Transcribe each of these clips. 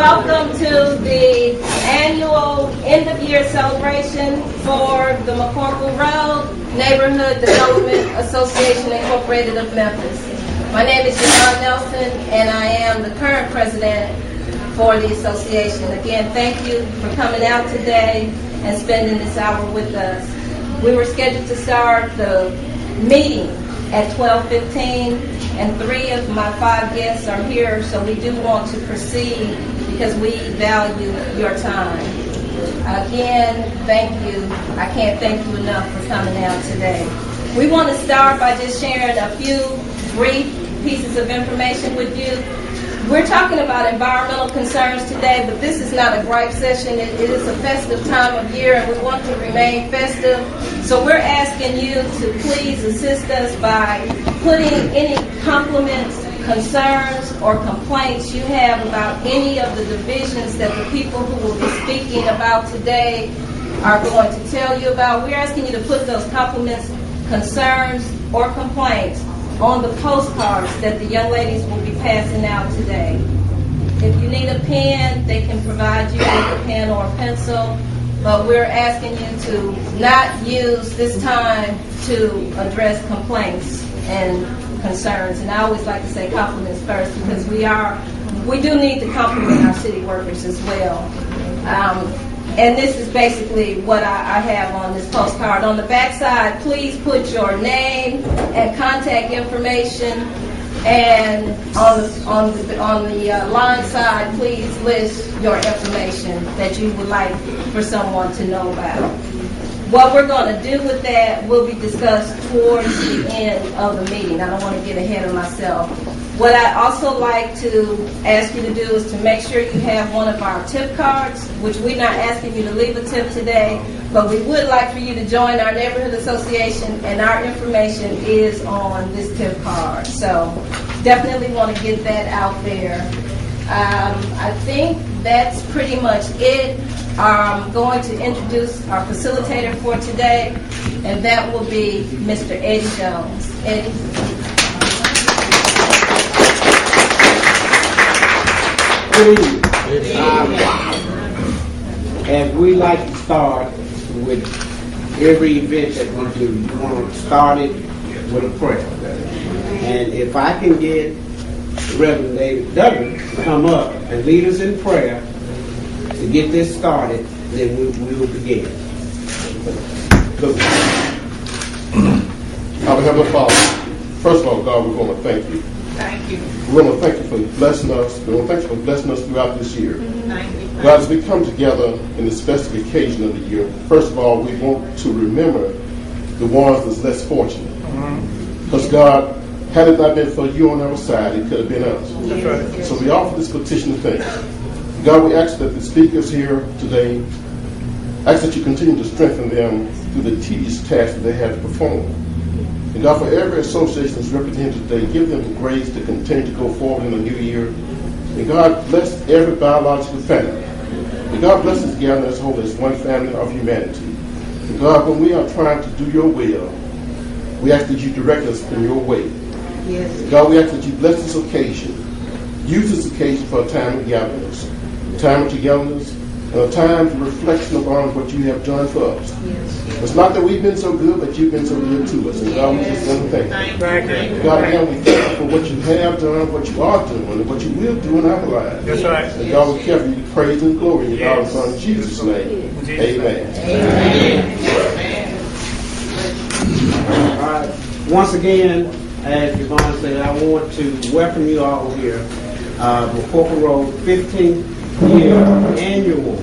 welcome to the annual end-of-year celebration for the McCorkle Road Neighborhood Development Association Incorporated of Memphis. My name is Yvonne Nelson, and I am the current president for the association. Again, thank you for coming out today and spending this hour with us. We were scheduled to start the meeting at 12:15, and 3 of my 5 guests are here, so we do want to proceed because we value your time. Again, thank you. I can't thank you enough for coming out today. We want to start by just sharing a few brief pieces of information with you. We're talking about environmental concerns today, but this is not a gripe session. It is a festive time of year, and we want to remain festive. So we're asking you to please assist us by putting any compliments, concerns, or complaints you have about any of the divisions that the people who will be speaking about today are going to tell you about. We're asking you to put those compliments, concerns, or complaints on the postcards that the young ladies will be passing out today. If you need a pen, they can provide you with a pen or a pencil, but we're asking you to not use this time to address complaints and concerns. And I always like to say compliments first, because we do need to compliment our city workers as well. And this is basically what I have on this postcard. On the back side, please put your name and contact information. And on the line side, please list your information that you would like for someone to know about. What we're going to do with that will be discussed towards the end of the meeting. I don't want to get ahead of myself. What I also like to ask you to do is to make sure you have one of our tip cards, which we're not asking you to leave a tip today, but we would like for you to join our neighborhood association, and our information is on this tip card. So definitely want to get that out there. I think that's pretty much it. I'm going to introduce our facilitator for today, and that will be Mr. Eddie Jones. Eddie. And we like to start with every event that we do. We want to start it with a prayer. And if I can get Reverend David Dobbins to come up and lead us in prayer to get this started, then we will begin. Our Heavenly Father, first of all, God, we want to thank you. Thank you. We want to thank you for blessing us. We want to thank you for blessing us throughout this year. Thank you. God, as we come together in this festive occasion of the year, first of all, we want to remember the ones that's less fortunate. Because God, had it not been for you on our side, it could have been us. That's right. So we offer this petition of thanks. God, we ask that the speakers here today, ask that you continue to strengthen them through the tedious tasks that they have to perform. And God, for every association that's represented today, give them the grace to continue to go forward in the new year. And God, bless every biological family. And God, bless us together as a whole, as one family of humanity. And God, when we are trying to do your will, we ask that you direct us in your way. Yes. God, we ask that you bless this occasion. Use this occasion for a time of gatherings, a time of togetherness, and a time of reflection upon what you have done for us. Yes. It's not that we've been so good, but you've been so good to us. And God, we just want to thank you. Thank you. God, again, we thank you for what you have done, what you are doing, and what you will do in our lives. That's right. And God, we give you praise and glory in your Yes. Son, Jesus' name. Amen. All right. Once again, as Yvonne said, I want to welcome you all here. McCorkle Road 15th year annual.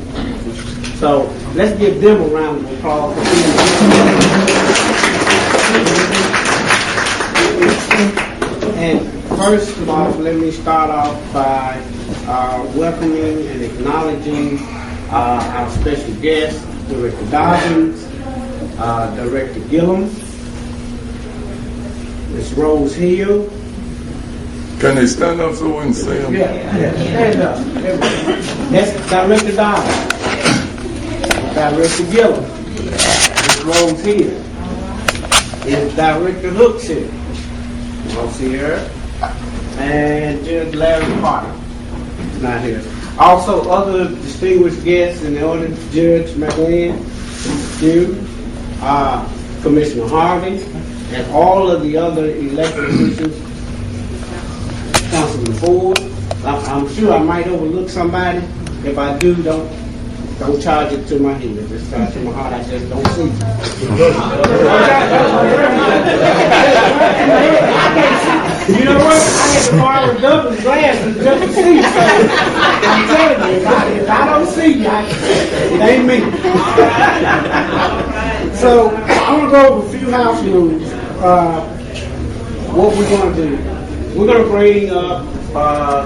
So let's give them a round of applause. And first of all, let me start off by welcoming and acknowledging our special guest, Director Dobbins, Director Gilliom, Ms. Rose Hill. Can they stand up so we can see them? Yeah, stand up. That's Director Dobbins. Director Gilliom. Ms. Rose Hill. Is Director Hooks here. You don't see her. And Judge Larry Carter is not here. Also, other distinguished guests in the audience, Judge McLean, Commissioner Harvey, and all of the other elected officials, Councilman Ford. I'm sure I might overlook somebody. If I do, don't charge it to my head. Just charge it to my heart. I just don't see you. You know what? I had to borrow Dobbins glasses just to see you. So I'm telling you, if I don't see you, it ain't me. So I'm gonna go over a few house rules. What we're gonna do? We're gonna bring up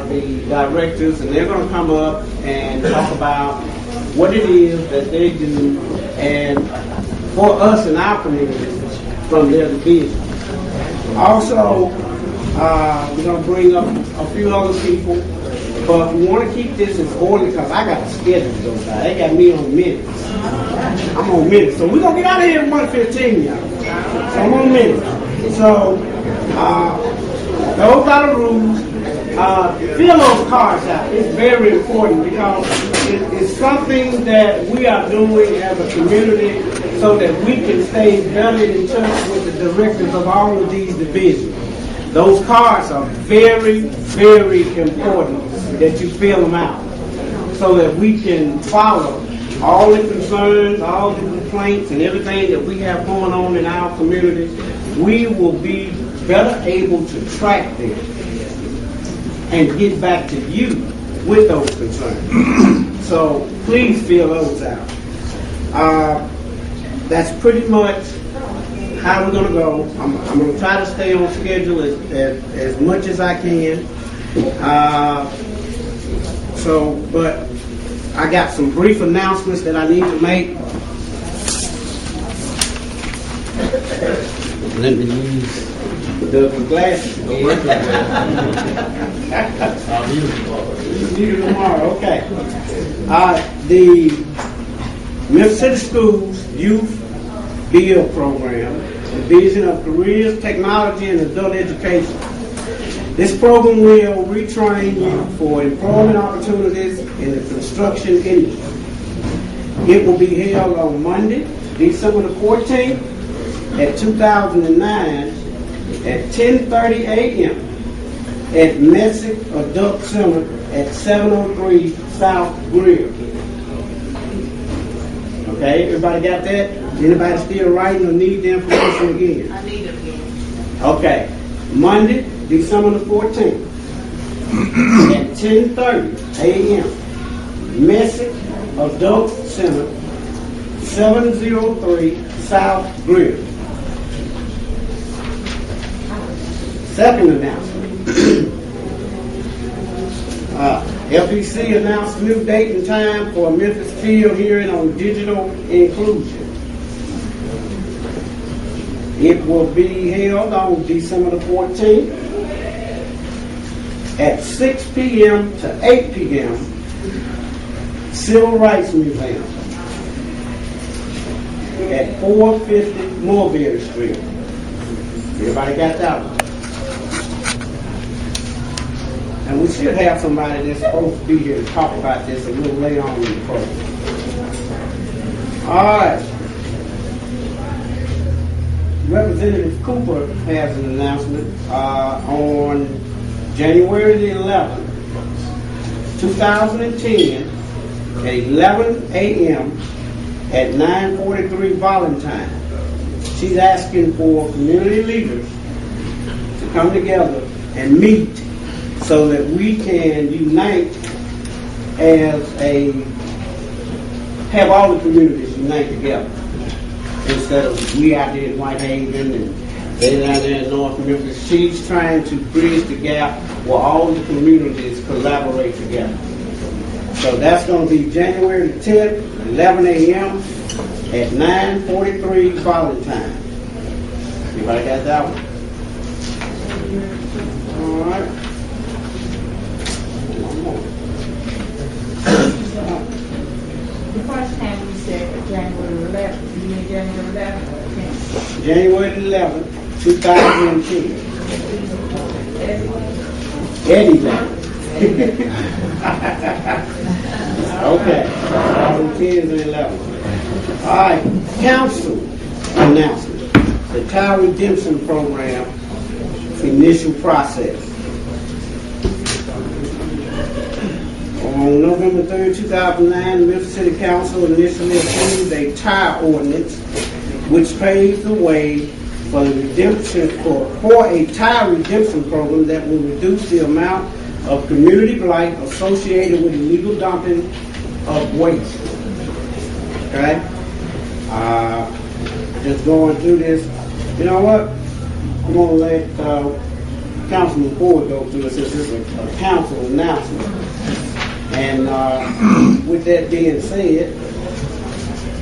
the directors, and they're gonna come up and talk about what it is that they do, and for us in our community from their division. Also, we're going to bring up a few other people, but we want to keep this in order because I got a schedule to go by. They got me on minutes. I'm on minutes. So we're going to get out of here at 1:15, y'all. So I'm on minutes. So, those are the rules. Fill those cards out. It's very important because it's something that we are doing as a community so that we can stay better in touch with the directors of all of these divisions. Those cards are very, very important that you fill them out so that we can follow all the concerns, all the complaints, and everything that we have going on in our community. We will be better able to track them and get back to you with those concerns. So please fill those out. That's pretty much how we're gonna go. I'm gonna try to stay on schedule as much as I can. But I got some brief announcements that I need to make. Let me use the glasses. I'll need it tomorrow. Okay. The Memphis City Schools Youth Build Program, Division of Careers, Technology, and Adult Education. This program will retrain you for employment opportunities in the construction industry. It will be held on Monday, December the 14th at 2009 at 10:30 a.m. at Memphis Adult Center at 703 South Grill. Okay, everybody got that? Anybody still writing or need the information again? I need it again. Okay, Monday, December the 14th at 10:30 a.m. Memphis Adult Center, 703 South Grill. Second announcement. FEC announced new date and time for a Memphis field hearing on digital inclusion. It will be held on December the 14th at 6 p.m. to 8 p.m. Civil Rights Museum at 450 Mulberry Street. Everybody got that one? And we should have somebody that's supposed to be here to talk about this a little later on in the program. All right. Representative Cooper has an announcement on January the 11th, 2010 at 11 a.m. at 943 Valentine. She's asking for community leaders to come together and meet so that we can unite have all the communities unite together. Instead of we out there in Whitehaven and they down there in North Memphis. She's trying to bridge the gap where all the communities collaborate together. So that's going to be January the 10th, 11 a.m. at 943 Valentine. Everybody got that one? All right. The first time we said January 11th, you mean January 11th or 10th? January 11th, 2010. Eddie. Okay, item 10 and 11. All right, council announcement. The Tire Redemption Program initial process. On November 3rd, 2009, the Memphis City Council initially approved a tire ordinance which paves the way for the redemption for a tire redemption program that will reduce the amount of community blight associated with illegal dumping of waste. Okay? Just going through this. You know what? I'm going to let Councilman Ford go through it since it's a council announcement. And with that being said,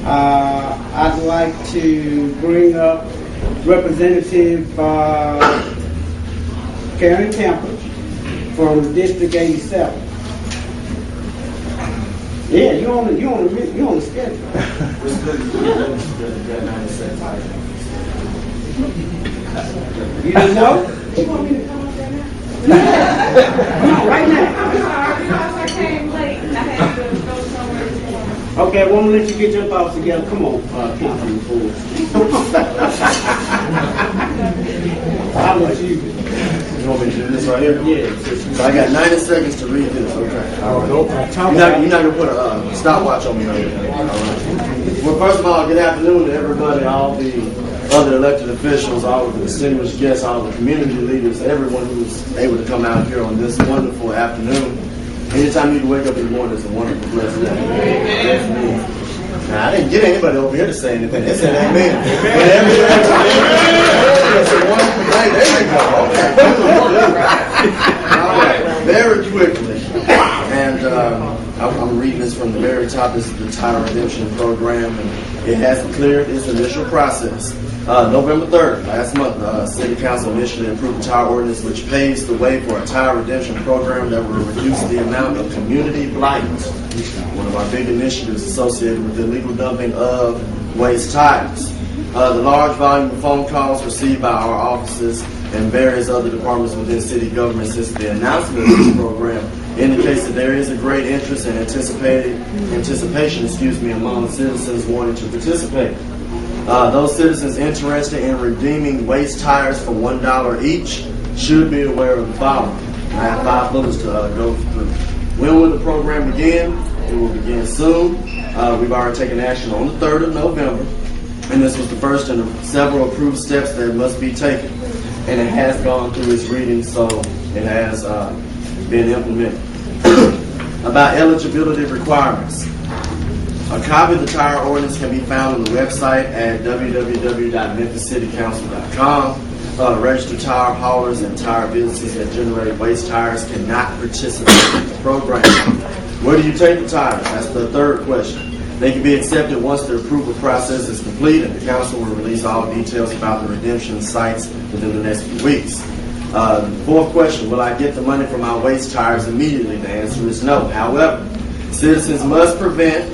I'd like to bring up Representative Karen Temple from District 87. Yeah, you on the schedule. You didn't know? You want me to come up there now? No, right now. I'm sorry, because I came late. I had to go somewhere. Okay, well, I'm gonna let you get your thoughts together. Come on, Councilman Ford. I'll let you. You want me to do this right here? Yeah. So I got 90 seconds to read this, okay? All right. You're not going to put a stopwatch on me right here. All right. Well, first of all, good afternoon to everybody, all the other elected officials, all of the distinguished guests, all the community leaders, everyone who was able to come out here on this wonderful afternoon. Anytime you wake up in the morning is a wonderful, blessed day. Amen. Now, I didn't get anybody over here to say anything. They said amen. But it's a wonderful day. There you go. Okay. All right. Very quickly. And I'm reading this from the very top. This is the Tire Redemption Program. And it has cleared its initial process. November 3rd, last month, City Council initially approved a tire ordinance which paves the way for a tire redemption program that will reduce the amount of community blight, one of our big initiatives associated with the illegal dumping of waste tires. The large volume of phone calls received by our offices and various other departments within city government since the announcement of this program indicates that there is a great interest and anticipation among citizens wanting to participate. Those citizens interested in redeeming waste tires for $1 each should be aware of the following. I have 5 bullets to go through. When will the program begin? It will begin soon. We've already taken action on the 3rd of November, and this was the first in several approved steps that must be taken. And it has gone through its reading, so it has been implemented. About eligibility requirements. A copy of the tire ordinance can be found on the website at www.memphiscitycouncil.com. Registered tire haulers and tire businesses that generate waste tires cannot participate in the program. Where do you take the tires? That's the third question. They can be accepted once the approval process is complete, and the council will release all details about the redemption sites within the next few weeks. Fourth question, will I get the money for my waste tires immediately? The answer is no. However, citizens must present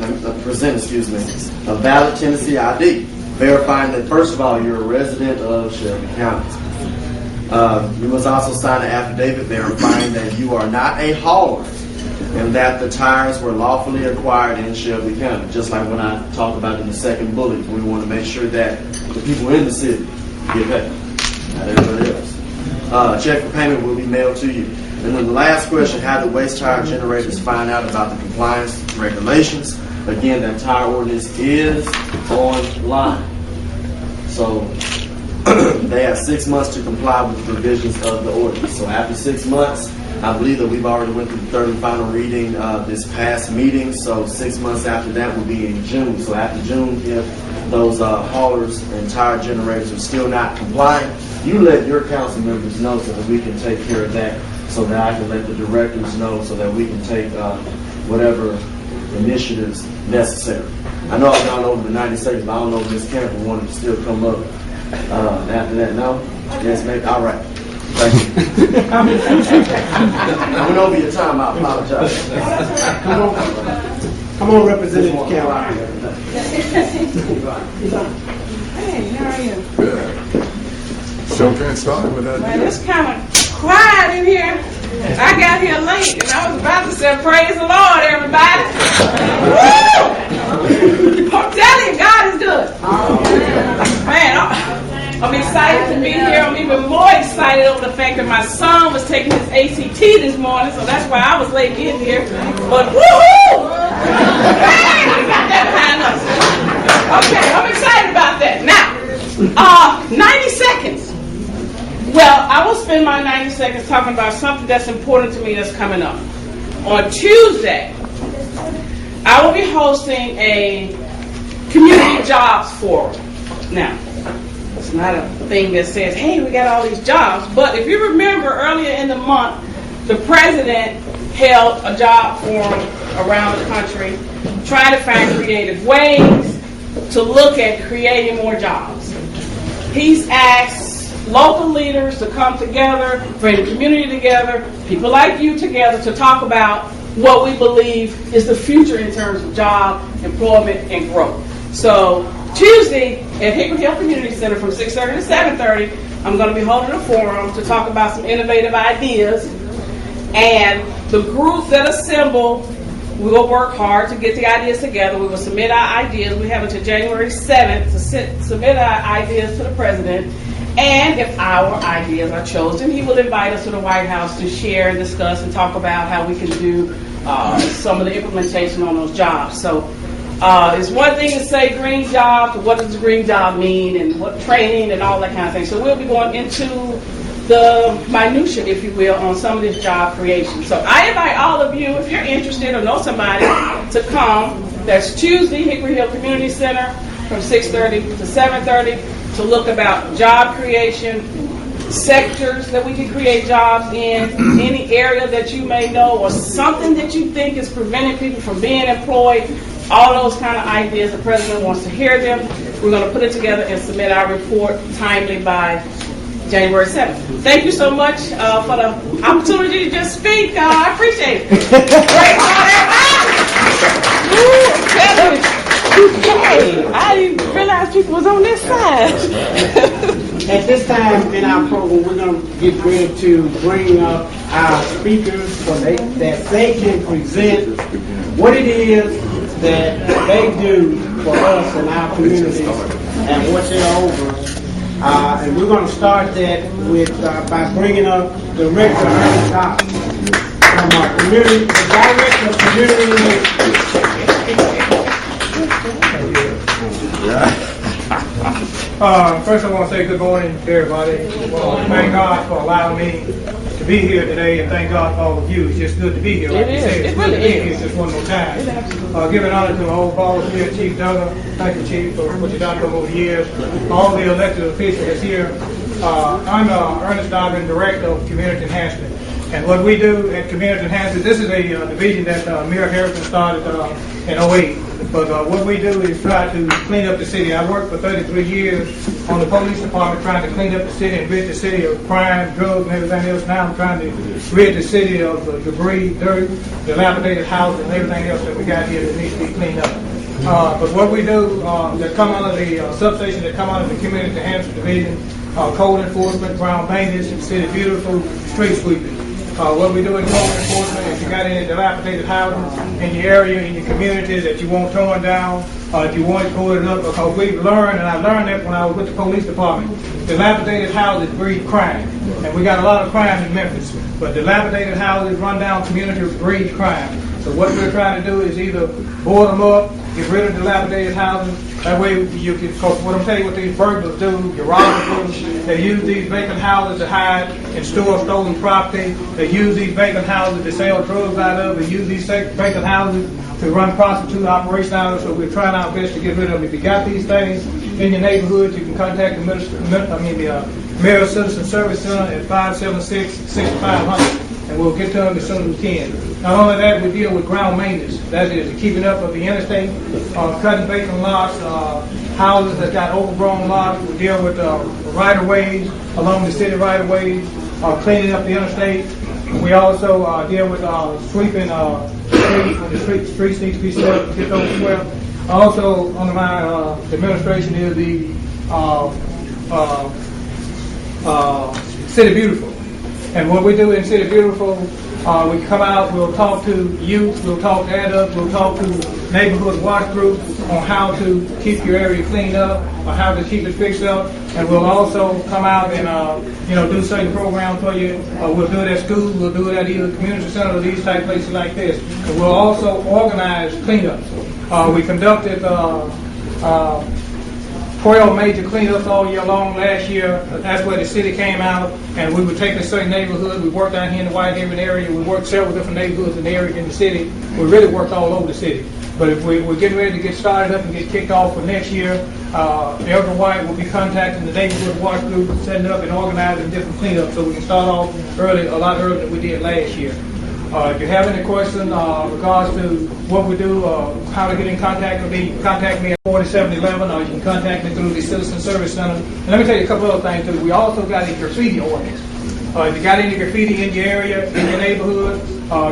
a valid Tennessee ID, verifying that, first of all, you're a resident of Shelby County. You must also sign an affidavit verifying that you are not a hauler and that the tires were lawfully acquired in Shelby County. Just like when I talked about in the second bullet, we want to make sure that the people in the city get paid, not everybody else. A check for payment will be mailed to you. And then the last question, how do waste tire generators find out about the compliance regulations? Again, that tire ordinance is online. So they have 6 months to comply with the provisions of the ordinance. So after 6 months, I believe that we've already went through the third and final reading this past meeting. So 6 months after that will be in June. So after June, if those haulers and tire generators are still not complying, you let your council members know so that we can take care of that, so that I can let the directors know so that we can take whatever initiatives necessary. I know I've gone over the 90 seconds, but I don't know if Ms. Campbell wanted to still come up after that. No? Yes, maybe. All right. Thank you. I went over your time. I apologize. Come on, Representative Campbell. Hey, how are you? Good. Show can't start without Man, it's kind of quiet in here. I got here late, and I was about to say, praise the Lord, everybody. fact that my son was taking his ACT this morning, so that's why I was late getting here. But woohoo! Hey, we got that behind us. Okay, I'm excited about that. Now, 90 seconds. Well, I will spend my 90 seconds talking about something that's important to me that's coming up. On Tuesday, I will be hosting a community jobs forum. Now, it's not a thing that says, hey, we got all these jobs, but if you remember earlier in the month, the president held a job forum around the country trying to find creative ways to look at creating more jobs. He's asked local leaders to come together, bring the community together, people like you together to talk about what we believe is the future in terms of job, employment, and growth. So Tuesday at Hickory Hill Community Center from 6:30 to 7:30, I'm going to be holding a forum to talk about some innovative ideas. And the groups that assemble, we will work hard to get the ideas together. We will submit our ideas. We have until January 7th to submit our ideas to the president. And if our ideas are chosen, he will invite us to the White House to share and discuss and talk about how we can do some of the implementation on those jobs. So it's one thing to say green jobs, but what does the green job mean, and what training and all that kind of thing. So we'll be going into the minutia, if you will, on some of this job creation. So I invite all of you, if you're interested or know somebody, to come. That's Tuesday, Hickory Hill Community Center from 6:30 to 7:30 to look about job creation, sectors that we can create jobs in, any area that you may know, or something that you think is preventing people from being employed. All those kind of ideas, the president wants to hear them. We're going to put it together and submit our report timely by January 7th. Thank you so much for the opportunity to just speak. I appreciate it. Great. Hey, I didn't realize people was on this side. At this time in our program, we're going to get ready to bring up our speakers so that they can present what it is that they do for us in our communities and what they're over. And we're going to start that with by bringing up Director Ernest Dobbins from our community, the Director of Community Engagement. First I want to say good morning to everybody. Thank God for allowing me to be here today, and thank God for all of you. It's just good to be here. Like you said, it's good to be here just one more time. Giving honor to my old boss here, Chief Douglas. Thank you, Chief, for what you've done over the years. All the elected officials that's here. I'm Ernest Dobbins, Director of Community Enhancement. And what we do at Community Enhancement, this is a division that Mayor Harrison started in 2008. But what we do is try to clean up the city. I worked for 33 years on the police department trying to clean up the city and rid the city of crime, drugs, and everything else. Now I'm trying to rid the city of debris, dirt, dilapidated houses, and everything else that we got here that needs to be cleaned up. But what we do, that come under the substation, that come under the Community Enhancement Division, code enforcement, ground maintenance, city beautiful, street sweeping. What we do in code enforcement, if you got any dilapidated houses in your area, in your communities that you want torn down, if you want it boarded up, because we've learned, and I learned that when I was with the police department, dilapidated houses breed crime. And we got a lot of crime in Memphis, but dilapidated houses, run-down communities breed crime. So what we're trying to do is either board them up, get rid of dilapidated houses. That way you can, because what I'm telling you what these burglars do, your robbers do, they use these vacant houses to hide and store stolen property. They use these vacant houses to sell drugs out of. They use these vacant houses to run prostitute operations out of. So we're trying our best to get rid of them. If you got these things in your neighborhood, you can contact the Mayor Citizen Service Center at 576-6500. And we'll get to them as soon as we can. Not only that, we deal with ground maintenance. That is the keeping up of the interstate, cutting vacant lots, houses that got overgrown lots. We deal with right-of-ways along the city right-of-ways, cleaning up the interstate. We also deal with sweeping streets when the streets need to be swept, get those swept. Also, under my administration is the City Beautiful. And what we do in City Beautiful, We come out, we'll talk to youth, we'll talk to adults, we'll talk to neighborhood watch groups on how to keep your area cleaned up or how to keep it fixed up. And we'll also come out and do certain programs for you. We'll do it at school, we'll do it at either community center or these type places like this. And we'll also organize cleanups. We conducted 12 major cleanups all year long last year. That's where the city came out, and we were taking a certain neighborhood. We worked down here in the Whitehaven area. We worked several different neighborhoods in the area in the city. We really worked all over the city. But if we're getting ready to get started up and get kicked off for next year, Elder White will be contacting the neighborhood watch group, setting up and organizing different cleanups so we can start off early, a lot earlier than we did last year. If you have any questions in regards to what we do, how to get in contact with me, contact me at 4711, or you can contact me through the Citizen Service Center. And let me tell you a couple other things too. We also got a graffiti ordinance. If you got any graffiti in your area, in your neighborhood,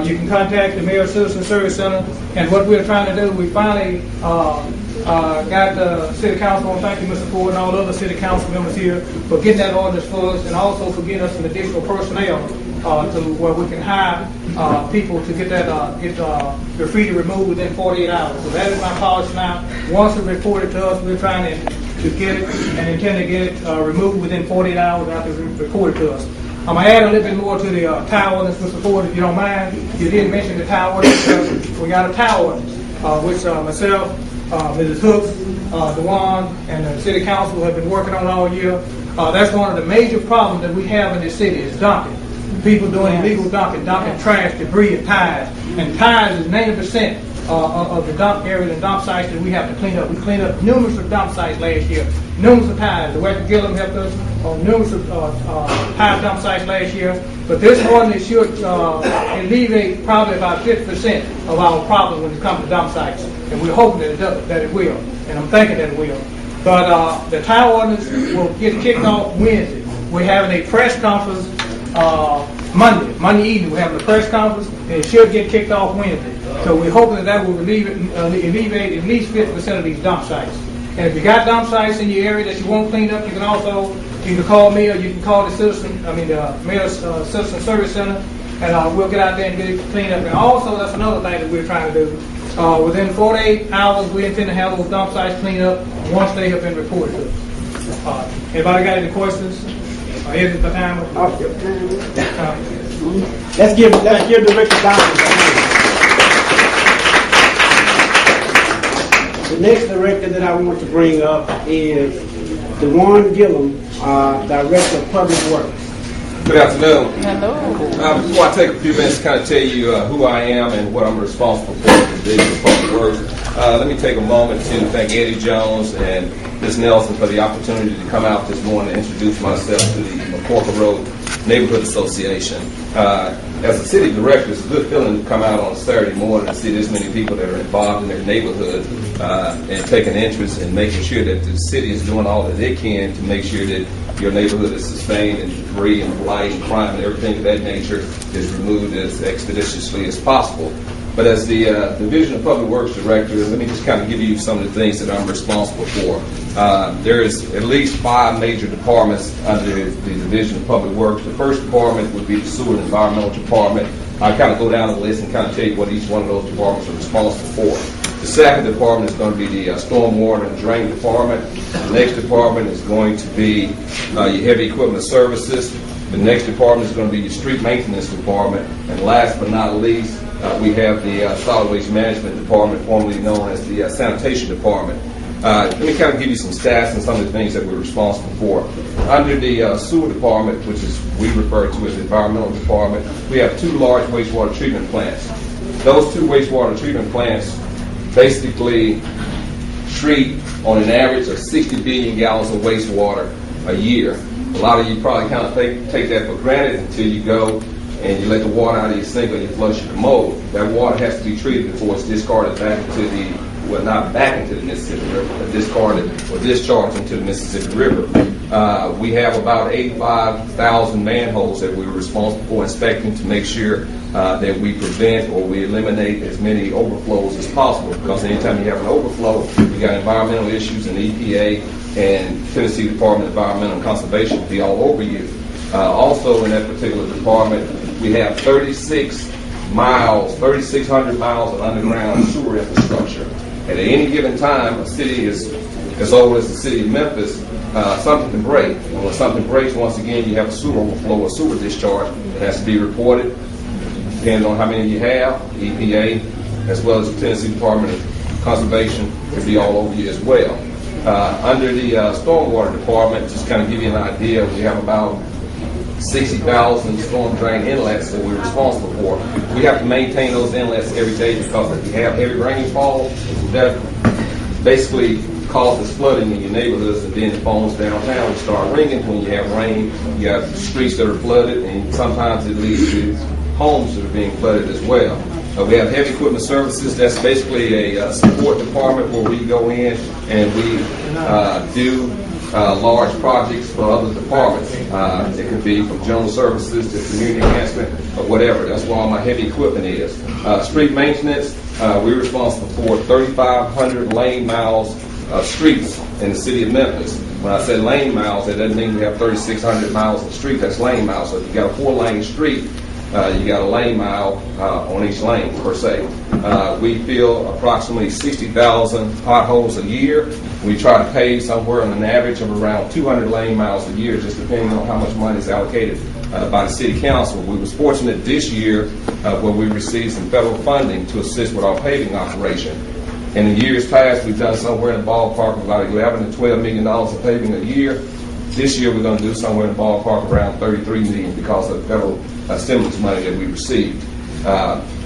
you can contact the Mayor Citizen Service Center. And what we're trying to do, we finally got the City Council, I want to thank you, Mr. Ford, and all the other City Council members here for getting that ordinance for us, and also for getting us some additional personnel to where we can hire people to get that graffiti removed within 48 hours. So that is my policy now. Once it's reported to us, we're trying to get it and intend to get it removed within 48 hours after it's reported to us. I'm going to add a little bit more to the tower ordinance, Mr. Ford, if you don't mind. You did mention the tower ordinance. We got a tower ordinance, which myself, Mrs. Hooks, Dwan, and the City Council have been working on all year. That's one of the major problems that we have in this city is dumping. People doing illegal dumping trash, debris, and tires. And tires is 90% of the dump areas and dump sites that we have to clean up. We cleaned up numerous of dump sites last year, numerous of tires. The West Gilliom helped us on numerous of tire dump sites last year. But this ordinance should alleviate probably about 50% of our problem when it comes to dump sites. And we're hoping that it will. And I'm thinking that it will. But the tire ordinance will get kicked off Wednesday. We're having a press conference Monday evening. We're having a press conference, and it should get kicked off Wednesday. So we're hoping that will alleviate at least 50% of these dump sites. And if you got dump sites in your area that you won't clean up, you can call me, or you can call the Mayor's Citizen Service Center, and we'll get out there and get it cleaned up. And also, that's another thing that we're trying to do. Within 48 hours, we intend to have those dump sites cleaned up once they have been reported to us. Anybody got any questions? Here's the timer. Let's give Director Dobbins a hand. The next director that I want to bring up is Dwan Gilliom, Director of Public Works. Good afternoon. Hello. Before I take a few minutes to kind of tell you who I am and what I'm responsible for in the Division of Public Works, let me take a moment to thank Eddie Jones and Ms. Nelson for the opportunity to come out this morning and introduce myself to the McCorkle Road Neighborhood Association. As a city director, it's a good feeling to come out on a Saturday morning and see this many people that are involved in their neighborhood and taking interest in making sure that the city is doing all that they can to make sure that your neighborhood is sustained and debris and blight and crime and everything of that nature is removed as expeditiously as possible. But as the Division of Public Works Director, let me just kind of give you some of the things that I'm responsible for. There is at least 5 major departments under the Division of Public Works. The first department would be the Sewer and Environmental Department. I kind of go down the list and kind of tell you what each one of those departments are responsible for. The second department is going to be the Stormwater and Drain Department. The next department is going to be your Heavy Equipment Services. The next department is going to be your Street Maintenance Department. And last but not least, we have the Solid Waste Management Department, formerly known as the Sanitation Department. Let me kind of give you some stats and some of the things that we're responsible for. Under the Sewer Department, which is we refer to as the Environmental Department, we have 2 large wastewater treatment plants. Those 2 wastewater treatment plants basically treat on an average of 60 billion gallons of wastewater a year. A lot of you probably kind of take that for granted until you go and you let the water out of your sink or you flush your commode. That water has to be treated before it's discarded back into the, well, not back into the Mississippi River, but discarded or discharged into the Mississippi River. We have about 85,000 manholes that we're responsible for inspecting to make sure that we prevent or we eliminate as many overflows as possible. Because anytime you have an overflow, you got environmental issues, and EPA and Tennessee Department of Environmental and Conservation will be all over you. Also in that particular department, we have 3,600 miles of underground sewer infrastructure. At any given time, a city is as old as the city of Memphis, something can break. And when something breaks, once again, you have a sewer overflow or sewer discharge. It has to be reported, depending on how many you have. EPA, as well as the Tennessee Department of Conservation, could be all over you as well. Under the Stormwater Department, just kind of give you an idea, we have about 60,000 storm drain inlets that we're responsible for. We have to maintain those inlets every day because if you have heavy rainfall, that basically causes flooding in your neighborhoods, and then the phones downtown will start ringing when you have rain. You have streets that are flooded, and sometimes it leads to homes that are being flooded as well. We have heavy equipment services. That's basically a support department where we go in and we do large projects for other departments. It could be from general services to community enhancement or whatever. That's where all my heavy equipment is. Street maintenance, we're responsible for 3,500 lane miles of streets in the city of Memphis. When I say lane miles, that doesn't mean we have 3,600 miles of street. That's lane miles. So if you got a 4-lane street, you got a lane mile on each lane per se. We fill approximately 60,000 potholes a year. We try to pave somewhere on an average of around 200 lane miles a year, just depending on how much money is allocated by the city council. We was fortunate this year where we received some federal funding to assist with our paving operation. In the years past, we've done somewhere in the ballpark of about $11 to $12 million of paving a year. This year, we're going to do somewhere in the ballpark around $33 million because of the federal stimulus money that we received.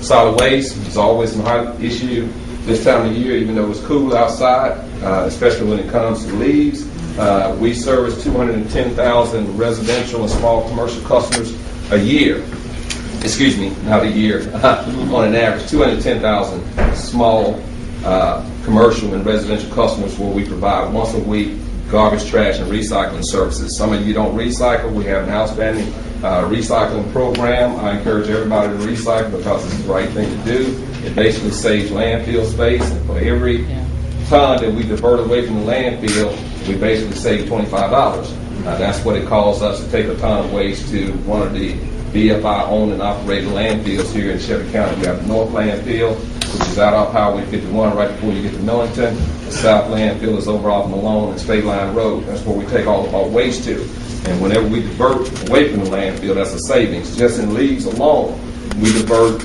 Solid waste is always a hot issue this time of year, even though it's cool outside, especially when it comes to leaves. We service 210,000 residential and small commercial customers a year. Excuse me, not a year. On an average, 210,000 small commercial and residential customers where we provide once a week garbage, trash, and recycling services. Some of you don't recycle. We have an outstanding recycling program. I encourage everybody to recycle because it's the right thing to do. It basically saves landfill space, and for every ton that we divert away from the landfill, we basically save $25. That's what it costs us to take a ton of waste to one of the BFI owned and operated landfills here in Shelby County. We have the North Landfill, which is out off Highway 51 right before you get to Millington. The South Landfill is over off Malone and State Line Road. That's where we take all of our waste to. And whenever we divert away from the landfill, that's a savings. Just in leaves alone, we divert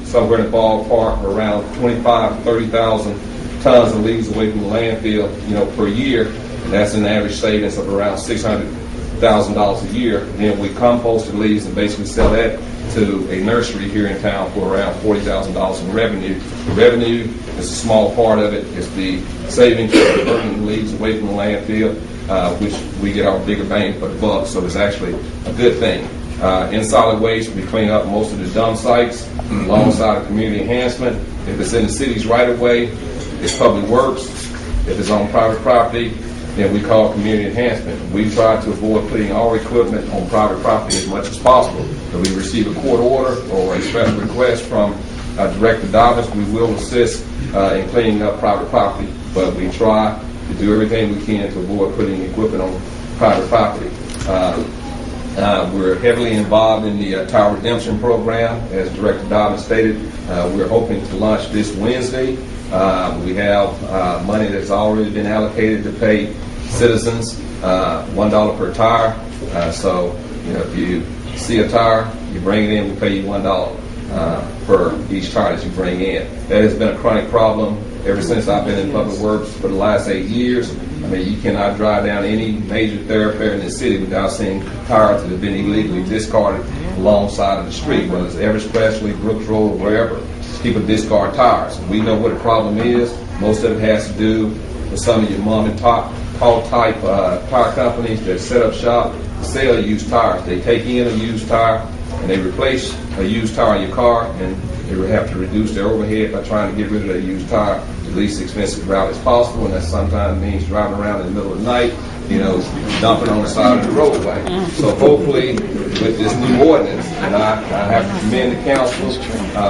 somewhere in the ballpark around 25,000 to 30,000 tons of leaves away from the landfill, per year. And that's an average savings of around $600,000 a year. Then we compost the leaves and basically sell that to a nursery here in town for around $40,000 in revenue. The revenue is a small part of it. It's the savings of diverting the leaves away from the landfill, which we get our bigger bang for the buck. So it's actually a good thing. In solid waste, we clean up most of the dump sites alongside of community enhancement. If it's in the city's right of way, it's public works. If it's on private property, then we call community enhancement. We try to avoid putting our equipment on private property as much as possible. If we receive a court order or a special request from Director Dobbins, we will assist in cleaning up private property, but we try to do everything we can to avoid putting equipment on private property. We're heavily involved in the Tower Redemption Program. As Director Dobbins stated, we're hoping to launch this Wednesday. We have money that's already been allocated to pay citizens $1 per tire. So, if you see a tire, you bring it in, we pay you $1 per each tire that you bring in. That has been a chronic problem ever since I've been in public works for the last 8 years. I mean, you cannot drive down any major thoroughfare in the city without seeing tires that have been illegally discarded alongside of the street, whether it's Everest Presley, Brooks Road, or wherever. People discard tires. We know what the problem is. Most of it has to do with some of your mom and pop type tire companies that set up shop to sell used tires. They take in a used tire and they replace a used tire in your car, and they will have to reduce their overhead by trying to get rid of that used tire the least expensive route as possible, and that sometimes means driving around in the middle of the night, dumping on the side of the roadway. So hopefully, with this new ordinance, and I have to commend the council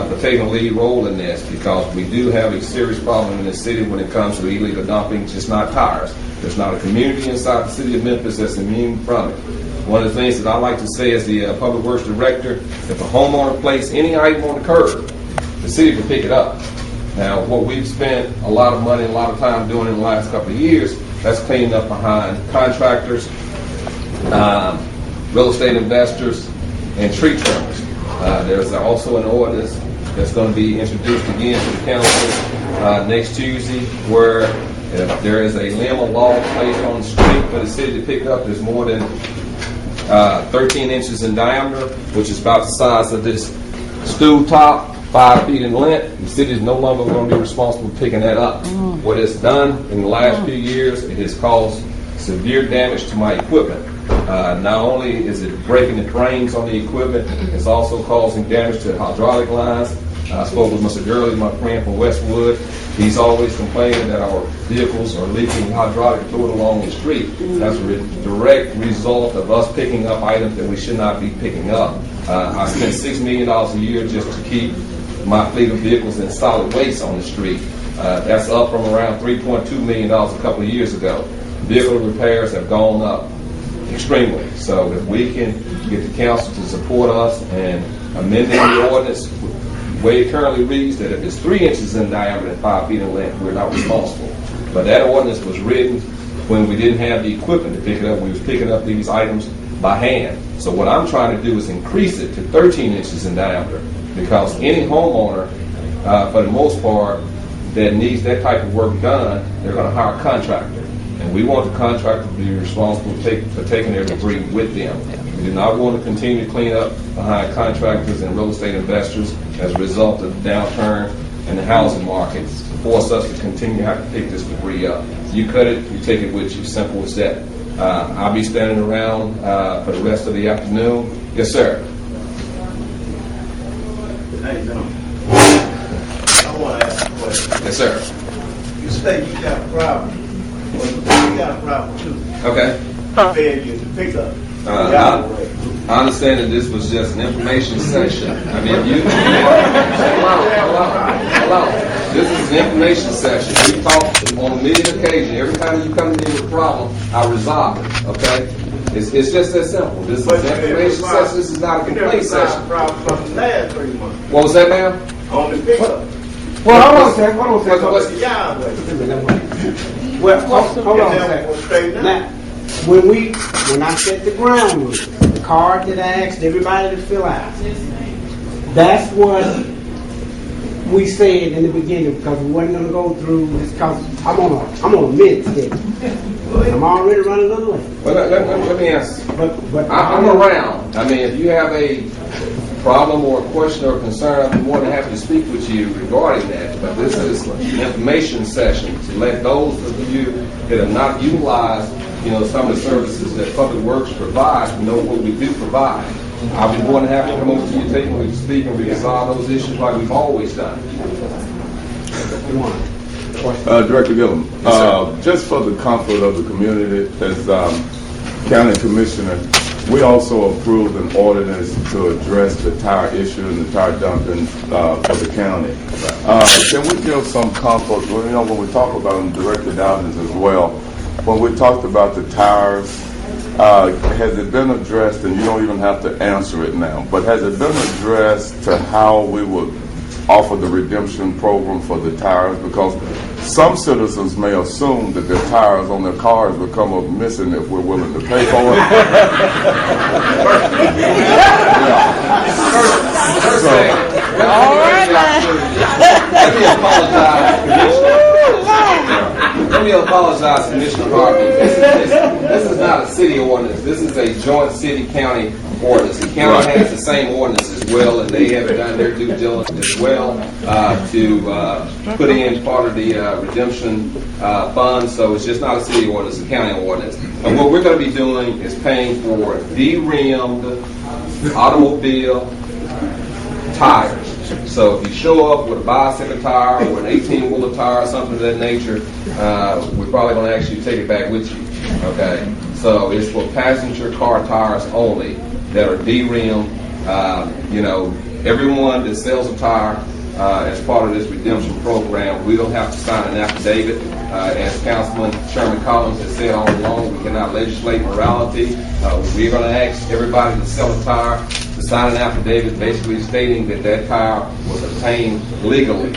for taking a lead role in this, because we do have a serious problem in this city when it comes to illegal dumping, just not tires. There's not a community inside the city of Memphis that's immune from it. One of the things that I like to say as the Public Works Director, if a homeowner places any item on the curb, the city can pick it up. Now, what we've spent a lot of money, a lot of time doing in the last couple of years, that's cleaning up behind contractors, real estate investors, and tree trimmers. There's also an ordinance that's going to be introduced again to the council next Tuesday, where if there is a limb of log placed on the street for the city to pick up, there's more than 13 inches in diameter, which is about the size of this stool top, 5 feet in length. The city is no longer going to be responsible for picking that up. What it's done in the last few years, it has caused severe damage to my equipment. Not only is it breaking the frames on the equipment, it's also causing damage to hydraulic lines. I spoke with Mr. Gurley, my friend from Westwood. He's always complaining that our vehicles are leaking hydraulic fluid along the street. That's a direct result of us picking up items that we should not be picking up. I spend $6 million a year just to keep my fleet of vehicles in solid waste on the street. That's up from around $3.2 million a couple of years ago. Vehicle repairs have gone up extremely. So if we can get the council to support us and amending the ordinance the way it currently reads, that if it's 3 inches in diameter and 5 feet in length, we're not responsible. But that ordinance was written when we didn't have the equipment to pick it up. We was picking up these items by hand. So what I'm trying to do is increase it to 13 inches in diameter, because any homeowner, for the most part, that needs that type of work done, they're going to hire a contractor. And we want the contractor to be responsible for taking their debris with them. We do not want to continue to clean up behind contractors and real estate investors as a result of the downturn in the housing market to force us to continue to have to pick this debris up. You cut it, you take it with you. Simple as that. I'll be standing around for the rest of the afternoon. Yes, sir. Hey, no. I want to ask a question. Yes, sir. You say you got a problem. Well, we got a problem too. Okay. Failure to pick up. I understand that this was just an information session. I mean, if you hold on. This is an information session. We talked on many occasions. Every time you come to me with a problem, I resolve it. Okay? It's just that simple. This is an information session. This is not a complaint session. Problem from the last 3 months. What was that, ma'am? On the pickup. Well, hold on a second. What's the Well, hold on a second. Now, when I set the ground rules, the card that I asked everybody to fill out, that's what we said in the beginning, because we wasn't going to go through this, because I'm on a mid schedule. I'm already running a little late. Well, let me ask. But I'm around. I mean, if you have a problem or a question or a concern, I'd be more than happy to speak with you regarding that. But this is an information session to let those of you that have not utilized, some of the services that Public Works provides know what we do provide. I'll be more than happy to come over to your table and speak and resolve those issues like we've always done. Director Gilliom, just for the comfort of the community, as County Commissioner, we also approved an ordinance to address the tire issue and the tire dumping for the county. Can we give some comfort? Well, when we talk about Director Dobbins as well, when we talked about the tires, has it been addressed, and you don't even have to answer it now, but has it been addressed to how we would offer the redemption program for the tires? Because some citizens may assume that their tires on their cars will come up missing if we're willing to pay for it. All right, Let me apologize, Commissioner Harvey. This is not a city ordinance. This is a joint city-county ordinance. The county has the same ordinance as well, and they have done their due diligence as well to put in part of the redemption fund. So it's just not a city ordinance, it's a county ordinance. And what we're going to be doing is paying for de-rimmed automobile tires. So if you show up with a bicycle tire or an 18-wheeler tire or something of that nature, we're probably going to ask you to take it back with you. Okay? So it's for passenger car tires only that are de-rimmed. Everyone that sells a tire as part of this redemption program, we don't have to sign an affidavit. As Councilman Chairman Collins has said all along, we cannot legislate morality. We're going to ask everybody to sell a tire to sign an affidavit basically stating that that tire was obtained legally.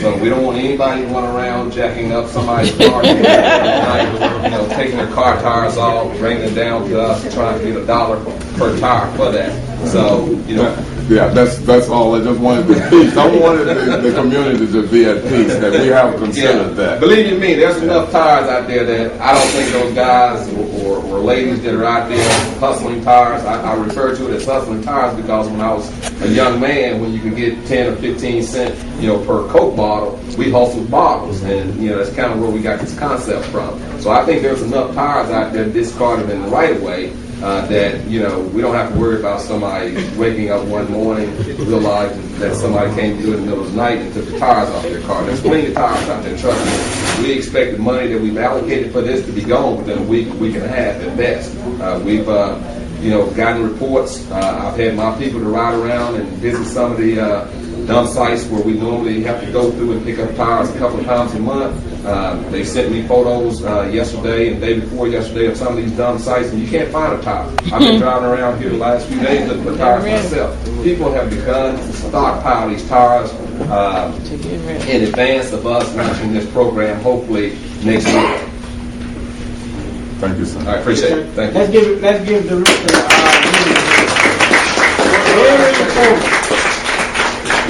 So we don't want anybody running around jacking up somebody's car, taking their car tires off, bringing them down to us, and trying to get $1 per tire for that. So, Yeah, that's all. I just wanted the peace. I wanted the community to be at peace, that we have considered that. Believe you me, there's enough tires out there that I don't think those guys or ladies that are out there hustling tires, I refer to it as hustling tires because when I was a young man, when you could get 10 or 15 cents, per Coke bottle, we hustled bottles, and that's kind of where we got this concept from. So I think there's enough tires out there discarded in the right of way that we don't have to worry about somebody waking up one morning realizing that somebody came to do it in the middle of the night and took the tires off their car. There's plenty of tires out there, trust me. We expect the money that we've allocated for this to be gone within a week and a half at best. We've gotten reports. I've had my people to ride around and visit some of the dump sites where we normally have to go through and pick up tires a couple of times a month. They sent me photos yesterday and the day before yesterday of some of these dump sites, and you can't find a tire. I've been driving around here the last few days looking for tires myself. People have begun to stockpile these tires in advance of us launching this program, hopefully next year. Thank you, sir. I appreciate it. Thank you. Let's give the very important.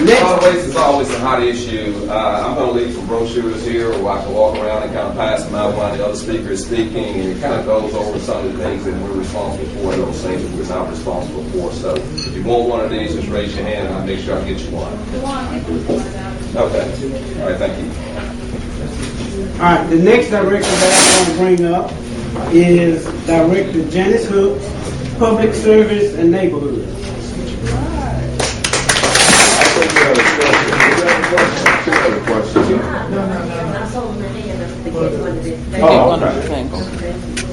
Solid waste is always a hot issue. I'm going to leave some brochures here where I can walk around and kind of pass them out while the other speaker is speaking, and it kind of goes over some of the things that we're responsible for and those things that we're not responsible for. So if you want one of these, just raise your hand and I'll make sure I get you one. Okay. All right, thank you. All right, the next director that I want to bring up is Director Janice Hooks, Public Service and Neighborhood.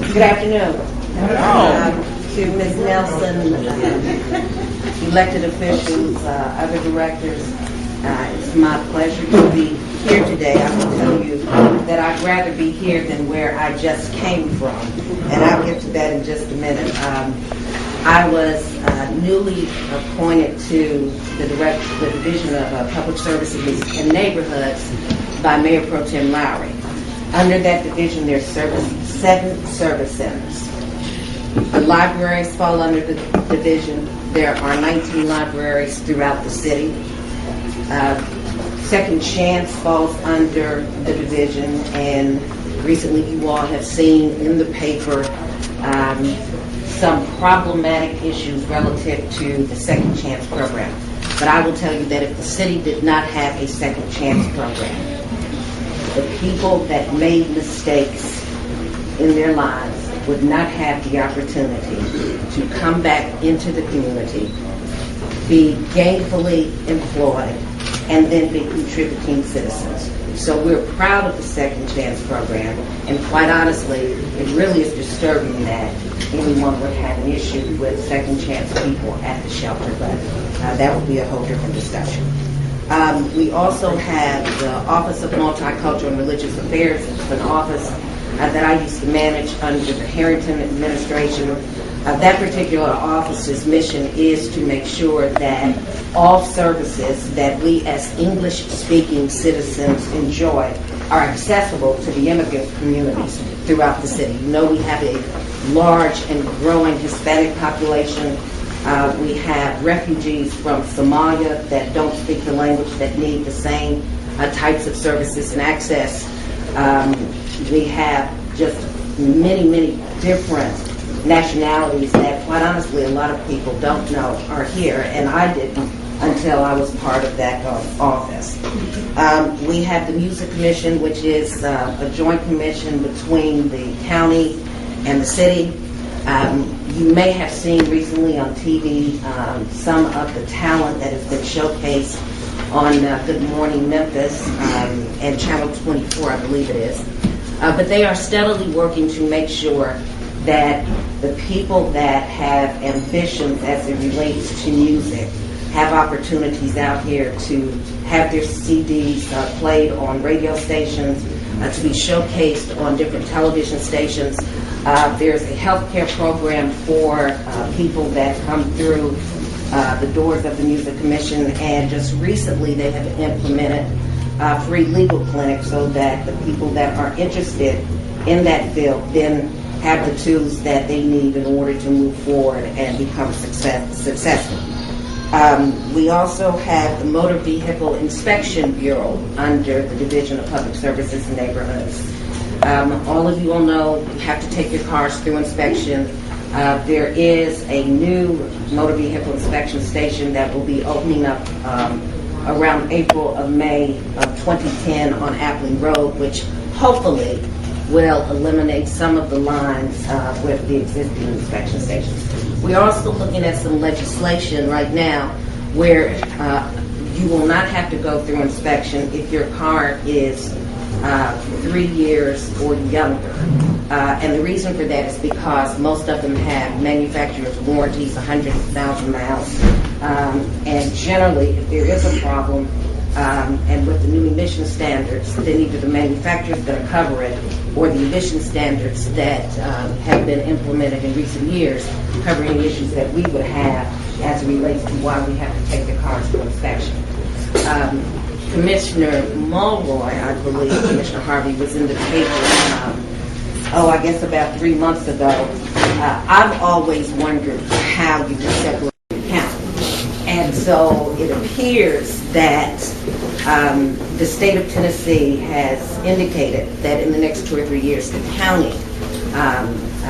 Good afternoon. To Ms. Nelson, elected officials, other directors, it's my pleasure to be here today. I will tell you that I'd rather be here than where I just came from, and I'll get to that in just a minute. I was newly appointed to the Division of Public Services and Neighborhoods by Mayor Pro Tem Lowry. Under that division, there's 7 service centers. The libraries fall under the division. There are 19 libraries throughout the city. Second Chance falls under the division, and recently you all have seen in the paper some problematic issues relative to the Second Chance program. But I will tell you that if the city did not have a Second Chance program, the people that made mistakes in their lives would not have the opportunity to come back into the community, be gainfully employed, and then be contributing citizens. So we're proud of the Second Chance program, and quite honestly, it really is disturbing that anyone would have an issue with Second Chance people at the shelter, but that would be a whole different discussion. We also have the Office of Multicultural and Religious Affairs. It's an office that I used to manage under the Harrington administration. That particular office's mission is to make sure that all services that we as English-speaking citizens enjoy are accessible to the immigrant communities throughout the city. You know, we have a large and growing Hispanic population. We have refugees from Somalia that don't speak the language that need the same types of services and access. We have just many different nationalities that, quite honestly, a lot of people don't know are here, and I didn't until I was part of that office. We have the Music Commission, which is a joint commission between the county and the city. You may have seen recently on TV some of the talent that has been showcased on Good Morning Memphis and Channel 24, I believe it is. But they are steadily working to make sure that the people that have ambitions as it relates to music have opportunities out here to have their CDs played on radio stations, to be showcased on different television stations. There's a healthcare program for people that come through the doors of the Music Commission, and just recently they have implemented free legal clinics so that the people that are interested in that field then have the tools that they need in order to move forward and become successful. We also have the Motor Vehicle Inspection Bureau under the Division of Public Services and Neighborhoods. All of you all know you have to take your cars through inspection. There is a new motor vehicle inspection station that will be opening up around April or May of 2010 on Appling Road, which hopefully will eliminate some of the lines with the existing inspection stations. We are also looking at some legislation right now where you will not have to go through inspection if your car is 3 years or younger. And the reason for that is because most of them have manufacturer's warranties, 100,000 miles. And generally, if there is a problem, and with the new emission standards, then either the manufacturer is going to cover it, or the emission standards that have been implemented in recent years cover any issues that we would have as it relates to why we have to take the cars to inspection. Commissioner Mulroy, I believe, Commissioner Harvey, was in the paper, I guess about 3 months ago. I've always wondered how you can separate the county. And so it appears that the state of Tennessee has indicated that in the next 2 or 3 years, the county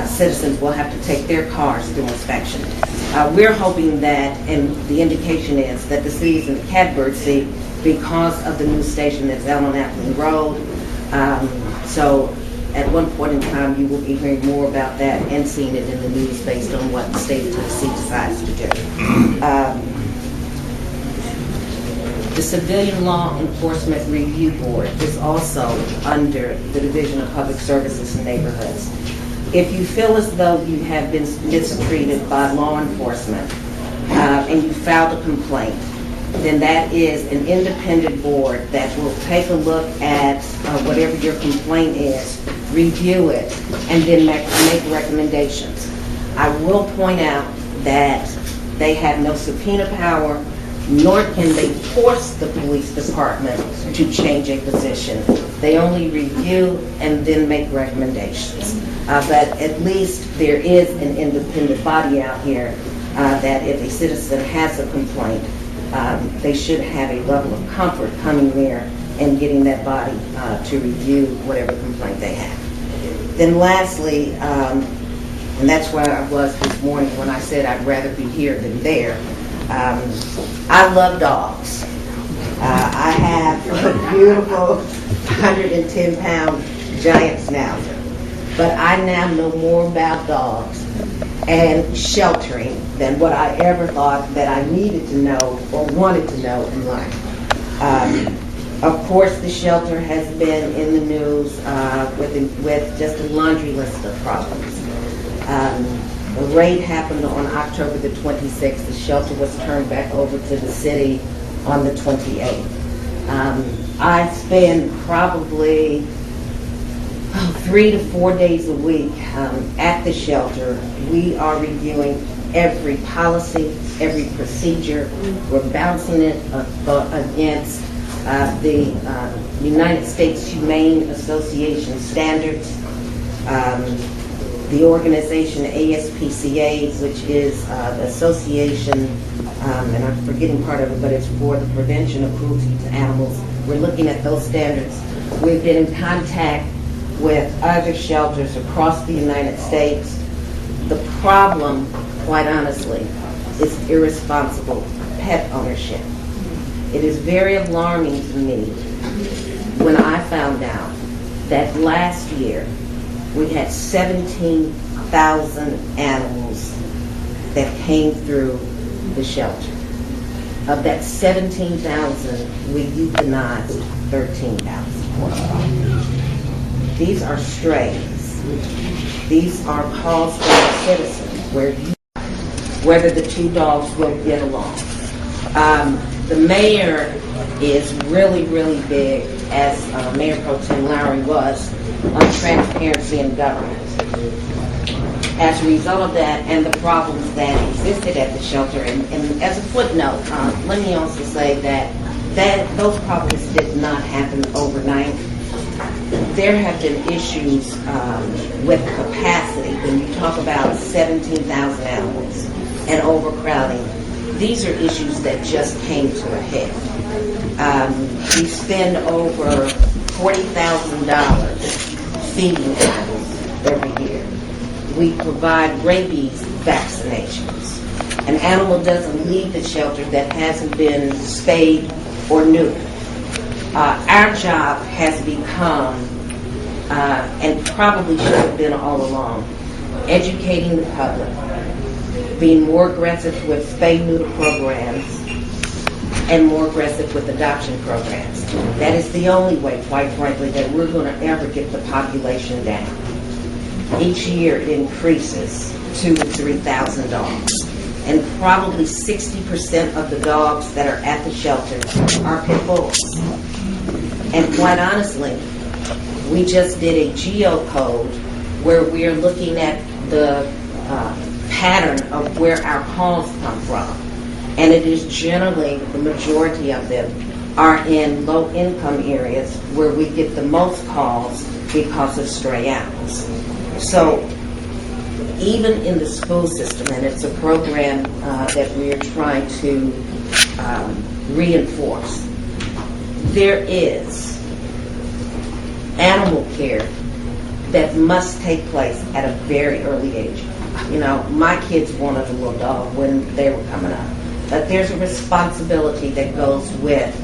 citizens will have to take their cars through inspection. We're hoping that, and the indication is that the cities in the catbird seat because of the new station that's out on Appling Road. So at one point in time, you will be hearing more about that and seeing it in the news based on what the state of Tennessee decides to do. The Civilian Law Enforcement Review Board is also under the Division of Public Services and Neighborhoods. If you feel as though you have been mistreated by law enforcement and you filed a complaint, then that is an independent board that will take a look at whatever your complaint is, review it, and then make recommendations. I will point out that they have no subpoena power, nor can they force the police department to change a position. They only review and then make recommendations. But at least there is an independent body out here that if a citizen has a complaint, they should have a level of comfort coming there and getting that body to review whatever complaint they have. Then lastly, and that's where I was this morning when I said I'd rather be here than there, I love dogs. I have a beautiful 110-pound giant schnauzer. But I now know more about dogs and sheltering than what I ever thought that I needed to know or wanted to know in life. Of course, the shelter has been in the news with just a laundry list of problems. The raid happened on October the 26th. The shelter was turned back over to the city on the 28th. I spend probably 3 to 4 days a week at the shelter. We are reviewing every policy, every procedure. We're bouncing it against the United States Humane Association standards, the organization ASPCA, which is the association, and I'm forgetting part of it, but it's for the prevention of cruelty to animals. We're looking at those standards. We've been in contact with other shelters across the United States. The problem, quite honestly, is irresponsible pet ownership. It is very alarming to me when I found out that last year we had 17,000 animals that came through the shelter. Of that 17,000, we euthanized 13,000. These are strays. These are calls from the citizens whether the two dogs will get along. The mayor is really, really big, as Mayor Pro Tem Lowry was, on transparency in government. As a result of that and the problems that existed at the shelter, and as a footnote, let me also say that those problems did not happen overnight. There have been issues with capacity. When you talk about 17,000 animals and overcrowding, these are issues that just came to a head. We spend over $40,000 feeding animals every year. We provide rabies vaccinations. An animal doesn't leave the shelter that hasn't been spayed or neutered. Our job has become, and probably should have been all along, educating the public, being more aggressive with spay-neuter programs, and more aggressive with adoption programs. That is the only way, quite frankly, that we're going to ever get the population down. Each year it increases 2,000 to 3,000 dogs. And probably 60% of the dogs that are at the shelter are pit bulls. And quite honestly, we just did a geocode where we are looking at the pattern of where our calls come from. And it is generally, the majority of them are in low-income areas where we get the most calls because of stray animals. So even in the school system, and it's a program that we are trying to reinforce, there is animal care that must take place at a very early age. You know, my kids wanted a little dog when they were coming up. But there's a responsibility that goes with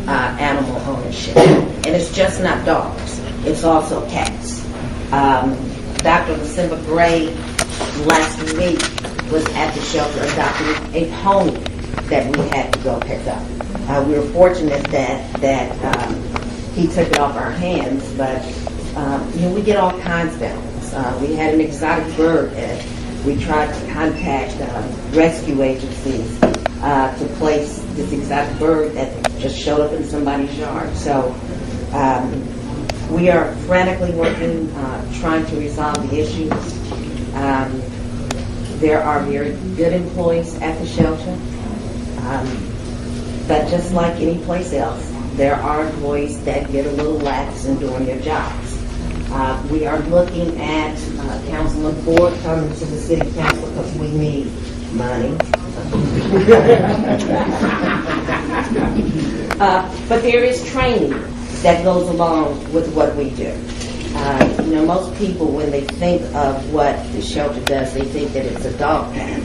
animal ownership. And it's just not dogs. It's also cats. Dr. Lucinda Gray last week was at the shelter adopting a pony that we had to go pick up. We were fortunate that he took it off our hands, but we get all kinds of animals. We had an exotic bird, and we tried to contact rescue agencies to place this exotic bird that just showed up in somebody's yard. So we are frantically working, trying to resolve the issues. There are very good employees at the shelter, but just like any place else, there are employees that get a little lax in doing their jobs. We are looking at Councilman Ford coming to the City Council because we need money. But there is training that goes along with what we do. Most people, when they think of what the shelter does, they think that it's a dog pound.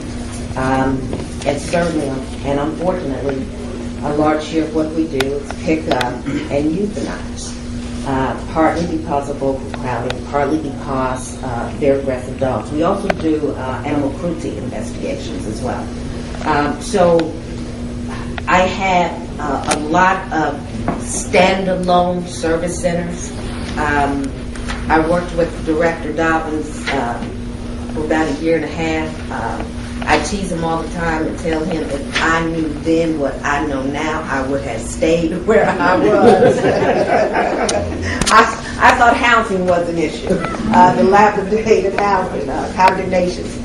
And certainly, and unfortunately, a large share of what we do is pick up and euthanize. Partly because of overcrowding, partly because they're aggressive dogs. We also do animal cruelty investigations as well. So I had a lot of standalone service centers. I worked with Director Dobbins for about a year and a half. I tease him all the time and tell him if I knew then what I know now, I would have stayed where I was. I thought housing was an issue, dilapidated housing, condemnations.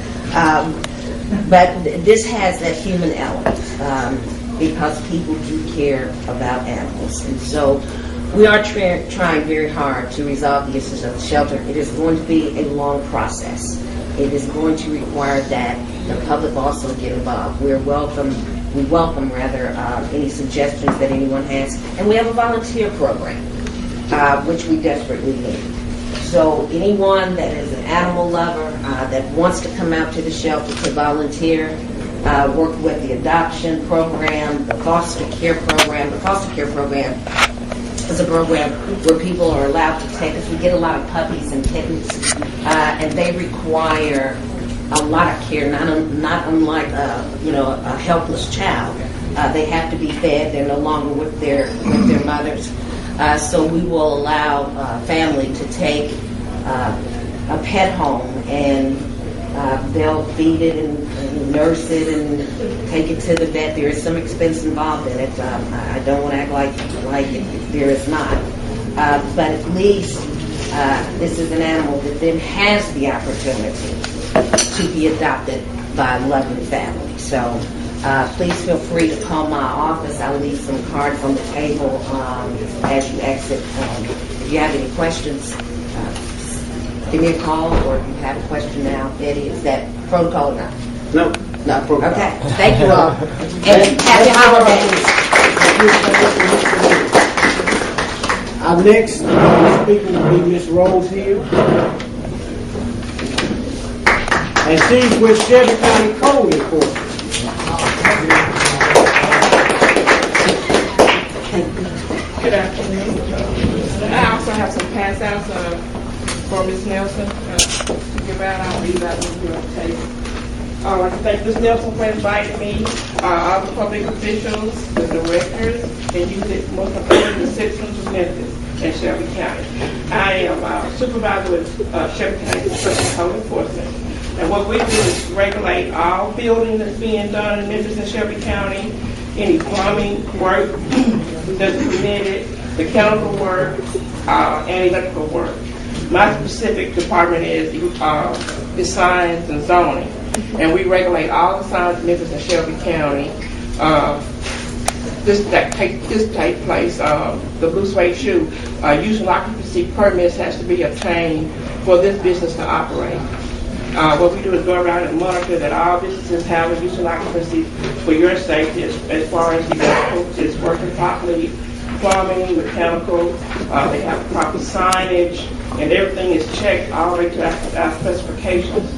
But this has that human element because people do care about animals. And so we are trying very hard to resolve the issues of the shelter. It is going to be a long process. It is going to require that the public also get involved. We welcome any suggestions that anyone has. And we have a volunteer program, which we desperately need. So anyone that is an animal lover that wants to come out to the shelter to volunteer, work with the adoption program, the foster care program. The foster care program is a program where people are allowed to take us. We get a lot of puppies and kittens, and they require a lot of care, not unlike a helpless child. They have to be fed. They're no longer with their mothers. So we will allow a family to take a pet home and They'll feed it and nurse it and take it to the vet. There is some expense involved in it. I don't want to act like there is not. But at least this is an animal that then has the opportunity to be adopted by a loving family. So please feel free to call my office. I'll leave some cards on the table as you exit. If you have any questions, give me a call, or if you have a question now. Eddie, is that protocol or not? No, not protocol. Okay, thank you all. And happy holidays. Our next speaker will be Miss Rose Hill. And she's with Shelby County Code Enforcement. Good afternoon. I also have some pass outs for Ms. Nelson to give out. I'll leave that with you on the table. I'd like to thank Ms. Nelson for inviting me, all the public officials, the directors, and you, most importantly, the citizens of Memphis and Shelby County. I am supervisor with Shelby County Construction Code Enforcement. And what we do is regulate all building that's being done in Memphis and Shelby County, any plumbing work that's permitted, mechanical work, and electrical work. My specific department is signs and zoning, and we regulate all the signs in Memphis and Shelby County. This take place. The blue suede shoe use and occupancy permits has to be obtained for this business to operate. What we do is go around and monitor that all businesses have a use and occupancy for your safety as far as the electrical is working properly, plumbing, mechanical, they have proper signage, and everything is checked all the way to our specifications.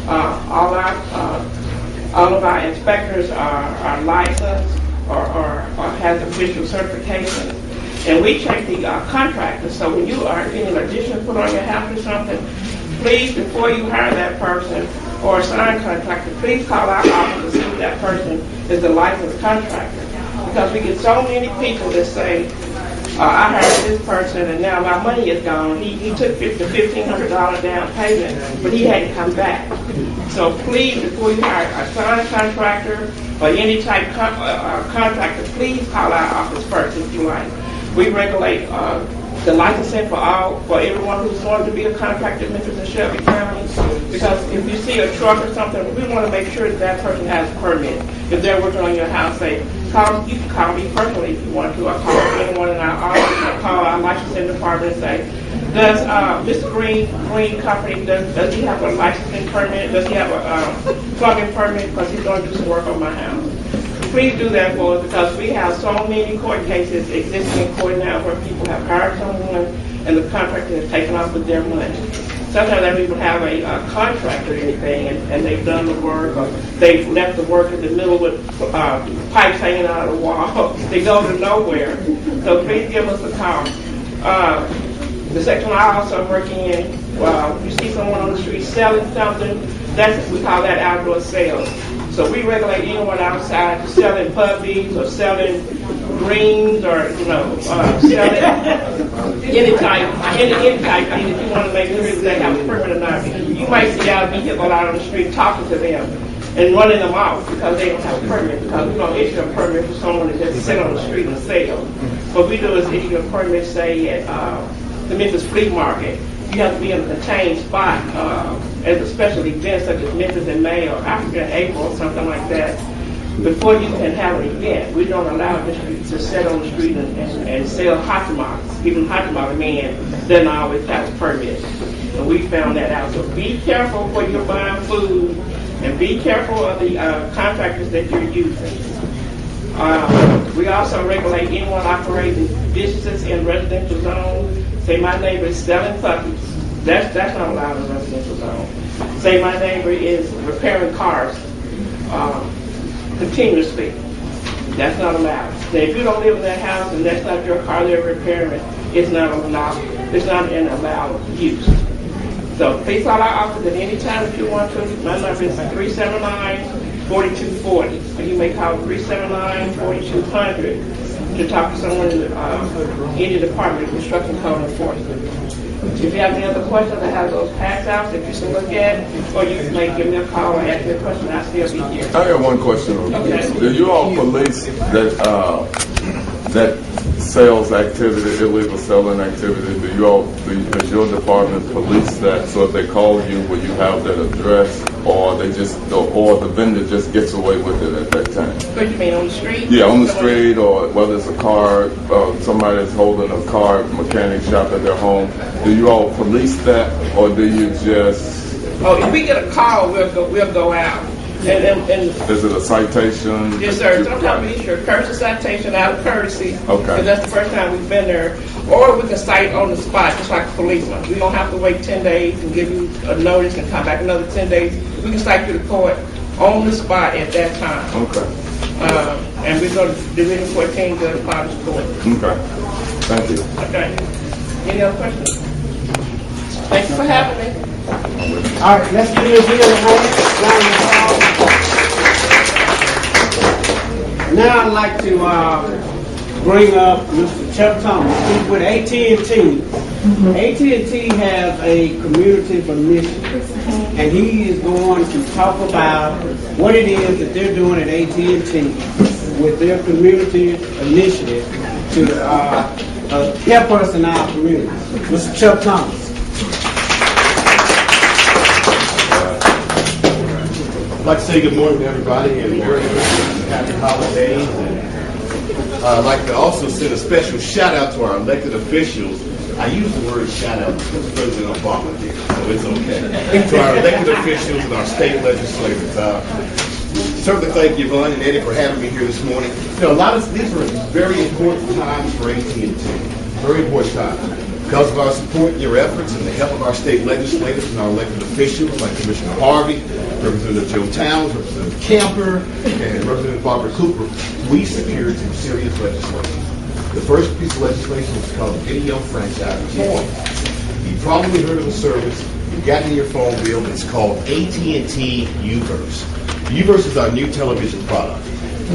All of our inspectors are licensed or has official certifications. And we check the contractors. So when you are getting an addition put on your house or something, please, before you hire that person or a sign contractor, please call our office to see if that person is a licensed contractor. Because we get so many people that say, I hired this person and now my money is gone. He took $1,500 down payment, but he hadn't come back. So please, before you hire a sign contractor or any type contractor, please call our office first if you like. We regulate the licensing for everyone who's wanting to be a contractor in Memphis and Shelby County. Because if you see a truck or something, we want to make sure that person has a permit. If they're working on your house, you can call me personally if you want to, or call anyone in our office, or call our licensing department and say, does Mr. Green Company, does he have a licensing permit? Does he have a plumbing permit? Because he's going to do some work on my house. Please do that for us, because we have so many court cases existing in court now where people have hired someone and the contractor has taken off with their money. Sometimes they don't even have a contract or anything, and they've done the work, or they've left the work in the middle with pipes hanging out of the wall. They go to nowhere. So please give us a call. The section I also work in, you see someone on the street selling something, we call that outdoor sales. So we regulate anyone outside selling puppies or selling greens or selling any type thing if you want to make sure that they have a permit or not. You might see our vehicle out on the street talking to them and running them off because they don't have a permit, because we don't issue a permit for someone to just sit on the street and sell. What we do is issue a permit, say at the Memphis Flea Market. You have to be in a contained spot at a special event such as Memphis in May or Africa in April or something like that. Before you can have an event, we don't allow distributors to sit on the street and sell hot tamales. Even hot tamale man doesn't always have a permit. And we found that out. So be careful when you're buying food, and be careful of the contractors that you're using. We also regulate anyone operating businesses in residential zones. Say my neighbor is selling puppies. That's not allowed in a residential zone. Say my neighbor is repairing cars continuously. That's not allowed. Now, if you don't live in that house and that's not your car they're repairing, it's not allowed. It's not an allowed use. So please call our office at any time if you want to. My number is 379-4240. Or you may call 379-4200. to talk to someone in any department of construction code enforcement. If you have any other questions, I have those packed out that you can look at, or you may give me a call or ask me a question. I'll still be here. I got one question. Okay. Do you all police that sales activity, illegal selling activity? Does your department police that? So if they call you, will you have that address, or the vendor just gets away with it at that time? What do you mean, on the street? Yeah, on the street, or whether it's a car, somebody that's holding a car mechanic shop at their home. Do you all police that, or do you just? Oh, if we get a call, we'll go out. And is it a citation? Yes, sir. Sometimes we issue a courtesy citation out of courtesy. Okay. Because that's the first time we've been there. Or we can cite on the spot, just like a policeman. We don't have to wait 10 days and give you a notice and come back another 10 days. We can cite you to court on the spot at that time. Okay. And we're going to Division 14 go to Father's Court. Okay. Thank you. Okay. Any other questions? Thank you for having me. All right, let's give this here a round of applause. Now I'd like to bring up Mr. Chuck Thomas. He's with AT&T. AT&T has a community mission, and he is going to talk about what it is that they're doing at AT&T with their community initiative to help us in our community. Mr. Chuck Thomas. I'd like to say good morning to everybody and Merry Christmas and Happy Holidays. And I'd like to also send a special shout out to our elected officials. I use the word shout out because President Obama did, so it's okay. To our elected officials and our state legislators. Certainly thank Yvonne and Eddie for having me here this morning. You know, these are very important times for AT&T. Very important times. Because of our support and your efforts and the help of our state legislators and our elected officials like Commissioner Harvey, Representative Joe Towns, Representative Camper, and Representative Barbara Cooper, we secured some serious legislation. The first piece of legislation was called the Video Franchise Reform. You probably heard of the service. You've gotten in your phone bill. It's called AT&T Uverse. Uverse is our new television product.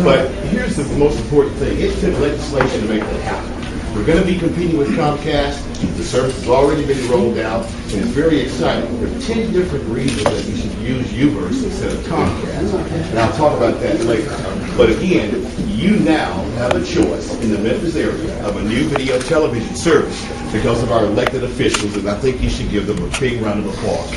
But here's the most important thing. It took legislation to make that happen. We're going to be competing with Comcast. The service has already been rolled out, and it's very exciting. There are 10 different reasons that you should use Uverse instead of Comcast. And I'll talk about that later. But again, you now have a choice in the Memphis area of a new video television service because of our elected officials, and I think you should give them a big round of applause.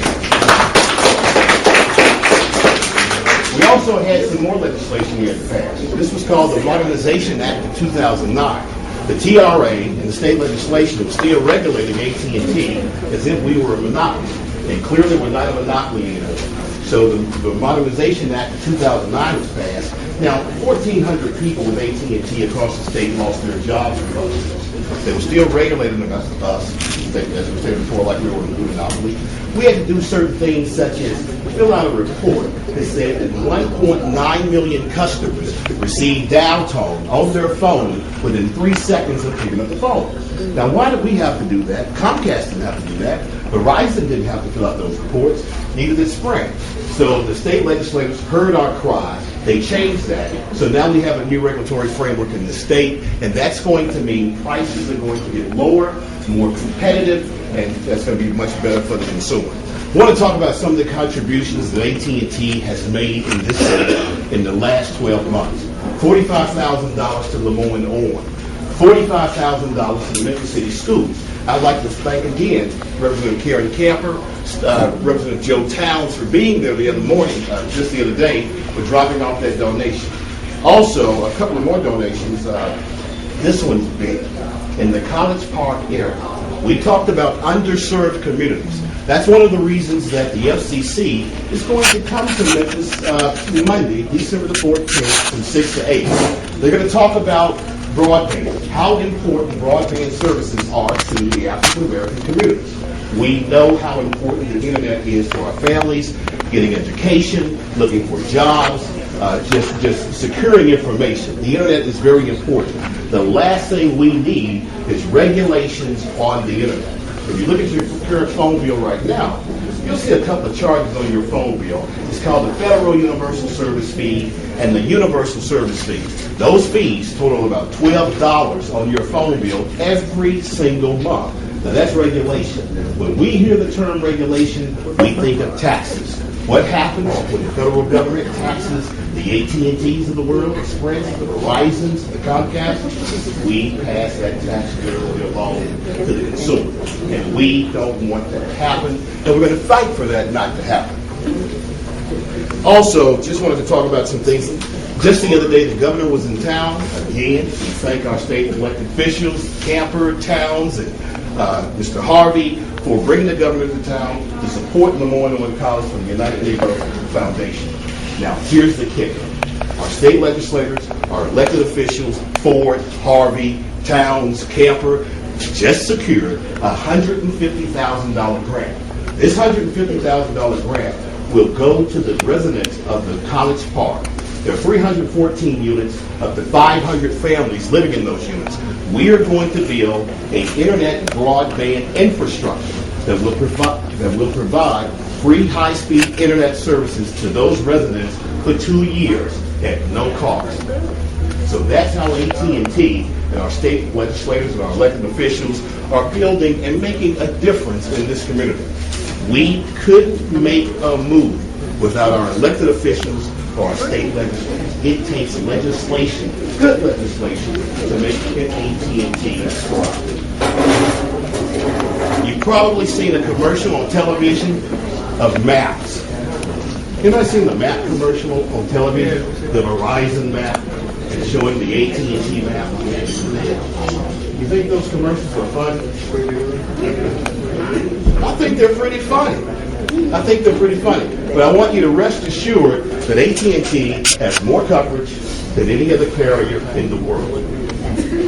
We also had some more legislation we had to pass. This was called the Modernization Act of 2009. The TRA and the state legislation was still regulating AT&T as if we were a monopoly. And clearly we're not a monopoly anymore. So the Modernization Act of 2009 was passed. Now, 1,400 people with AT&T across the state lost their jobs because of this. They were still regulating us, as we said before, like we were a monopoly. We had to do certain things such as fill out a report that said that 1.9 million customers received dial tone on their phone within 3 seconds of picking up the phone. Now, why did we have to do that? Comcast didn't have to do that. Verizon didn't have to fill out those reports. Neither did Sprint. So the state legislators heard our cry. They changed that. So now we have a new regulatory framework in the state, and that's going to mean prices are going to get lower, more competitive, and that's going to be much better for the consumer. I want to talk about some of the contributions that AT&T has made in this city in the last 12 months. $45,000 to Lemoyne On, $45,000 to the Memphis City Schools. I'd like to thank again Representative Karen Camper, Representative Joe Towns for being there the other morning, just the other day, for dropping off that donation. Also, a couple of more donations. This one's big. In the College Park area, we talked about underserved communities. That's one of the reasons that the FCC is going to come to Memphis Monday, December the 14th, from 6 to 8. They're going to talk about broadband, how important broadband services are to the African American communities. We know how important the internet is to our families, getting education, looking for jobs, just securing information. The internet is very important. The last thing we need is regulations on the internet. If you look at your current phone bill right now, you'll see a couple of charges on your phone bill. It's called the Federal Universal Service Fee and the Universal Service Fee. Those fees total about $12 on your phone bill every single month. Now that's regulation. When we hear the term regulation, we think of taxes. What happens when the federal government taxes the AT&Ts of the world, the Sprint, the Verizons, the Comcast? We pass that tax bill along to the consumer. And we don't want that to happen. And we're going to fight for that not to happen. Also, just wanted to talk about some things. Just the other day, the governor was in town. Again, we thank our state elected officials, Camper, Towns, and Mr. Harvey for bringing the governor to town to support Lemoyne College from the United Negro Foundation. Now, here's the kicker. Our state legislators, our elected officials, Ford, Harvey, Towns, Camper, just secured a $150,000 grant. This $150,000 grant will go to the residents of the College Park. There are 314 units, up to 500 families living in those units. We are going to build an internet broadband infrastructure that will provide free high-speed internet services to those residents for 2 years at no cost. So that's how AT&T and our state legislators and our elected officials are building and making a difference in this community. We couldn't make a move without our elected officials or our state legislators. It takes legislation, good legislation, to make AT&T thrive. You've probably seen a commercial on television of maps. Anybody seen the map commercial on television? The Verizon map and showing the AT&T map? You think those commercials are fun? I think they're pretty funny. But I want you to rest assured that AT&T has more coverage than any other carrier in the world.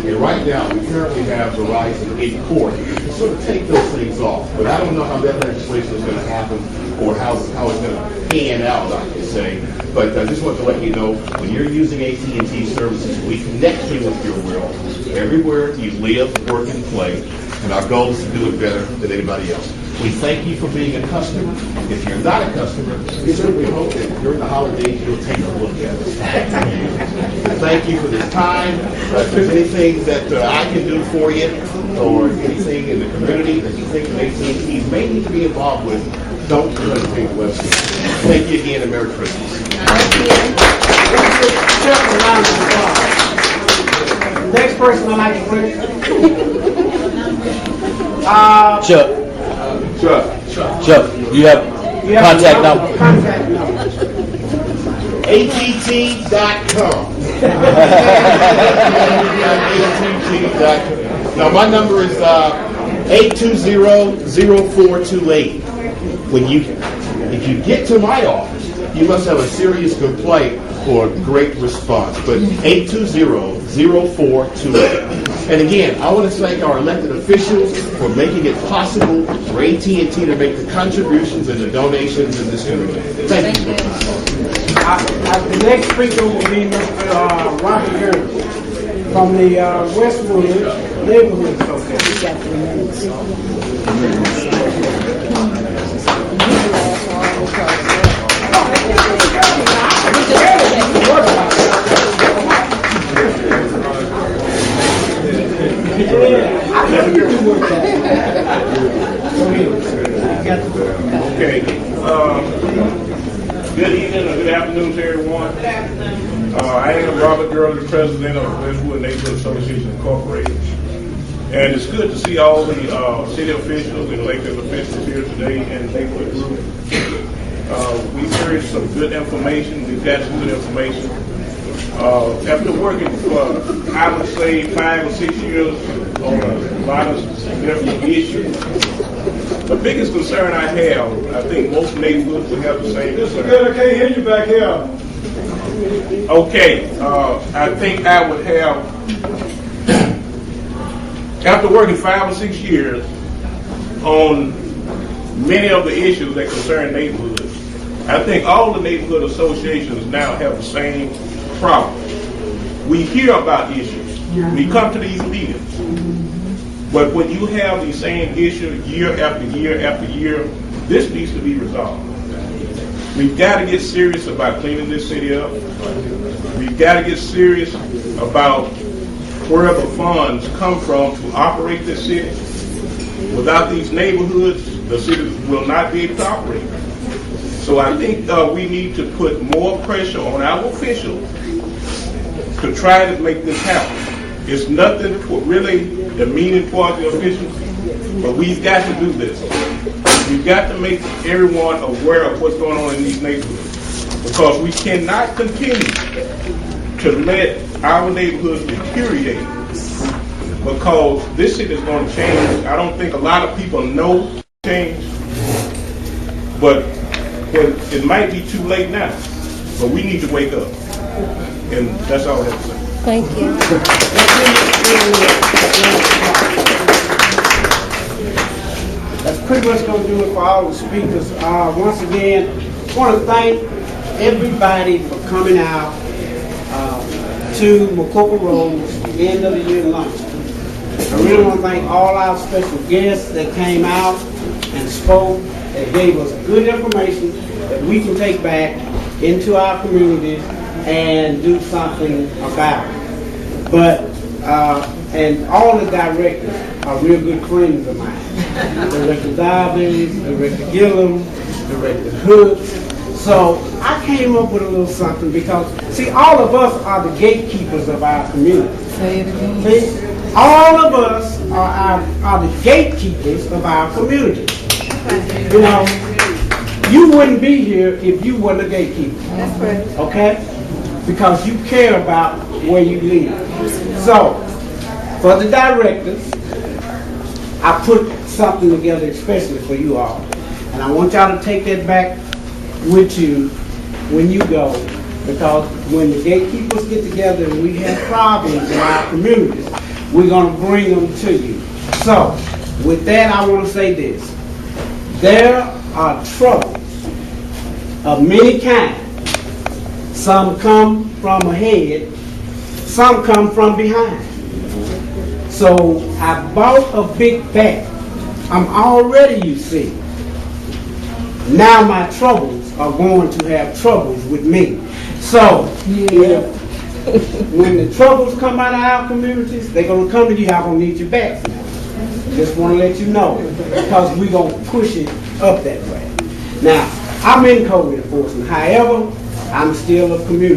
And right now, we currently have Verizon in court to sort of take those things off. But I don't know how that legislation is going to happen or how it's going to pan out, I can say. But I just want to let you know, when you're using AT&T services, we connect you with your world everywhere you live, work, and play. And our goal is to do it better than anybody else. We thank you for being a customer. If you're not a customer, we certainly hope that during the holidays you'll take a look at us. Thank you for this time. If there's anything that I can do for you or anything in the community that you think AT&T may need to be involved with, don't hesitate to let us know. Thank you again and Merry Christmas. Next person I'd like to bring. Chuck, you have contact number? ATT.com. ATT.com. Now my number is 820-0428. If you get to my office, you must have a serious complaint or a great response. But 820-0428. And again, I want to thank our elected officials for making it possible for AT&T to make the contributions and the donations in this community. Thank you. The next speaker will be Mr. Robert Ernest from the Westwood Neighborhood Okay. Good evening or good afternoon to everyone. I am Robert Gurley, president of the Westwood Neighborhood Association Incorporated. And it's good to see all the city officials and elected officials here today and neighborhood group. We've heard some good information. We've got some good information. After working for, I would say, 5 or 6 years on a lot of different issues, the biggest concern I have, I think most neighborhoods would have the same concern. I can't hear you back here. Okay, I think I would have, after working 5 or 6 years on many of the issues that concern neighborhoods, I think all the neighborhood associations now have the same problem. We hear about issues. We come to these meetings. But when you have the same issue year after year after year, this needs to be resolved. We've got to get serious about cleaning this city up. We've got to get serious about where the funds come from to operate this city. Without these neighborhoods, the city will not be able to operate. So I think we need to put more pressure on our officials to try to make this happen. It's nothing really demeaning towards the officials, but we've got to do this. We've got to make everyone aware of what's going on in these neighborhoods, because we cannot continue to let our neighborhoods deteriorate, because this shit is going to change. I don't think a lot of people know change, but it might be too late now, but we need to wake up. And that's all I have to say. Thank you. That's pretty much going to do it for all the speakers. Once again, I want to thank everybody for coming out to McCorkle Road's end of the year lunch. I really want to thank all our special guests that came out and spoke, that gave us good information that we can take back into our communities and do something about it. But, and all the directors are real good friends of mine. Director Dobbins, Director Gilliom, Director Hood. So I came up with a little something because, see, all of us are the gatekeepers of our community. See, all of us are the gatekeepers of our community. You know, you wouldn't be here if you wasn't a gatekeeper. That's right. Okay? Because you care about where you live. So, for the directors, I put something together especially for you all. And I want y'all to take that back with you when you go. Because when the gatekeepers get together and we have problems in our communities, we're going to bring them to you. So, with that, I want to say this. There are troubles of many kinds. Some come from ahead, some come from behind. So I bought a big bag. I'm already, you see. Now my troubles are going to have troubles with me. So when the troubles come out of our communities, they're going to come to you. I'm going to need your backs now. Just want to let you know, because we're going to push it up that way. Now, I'm in code enforcement. However, I'm still a community.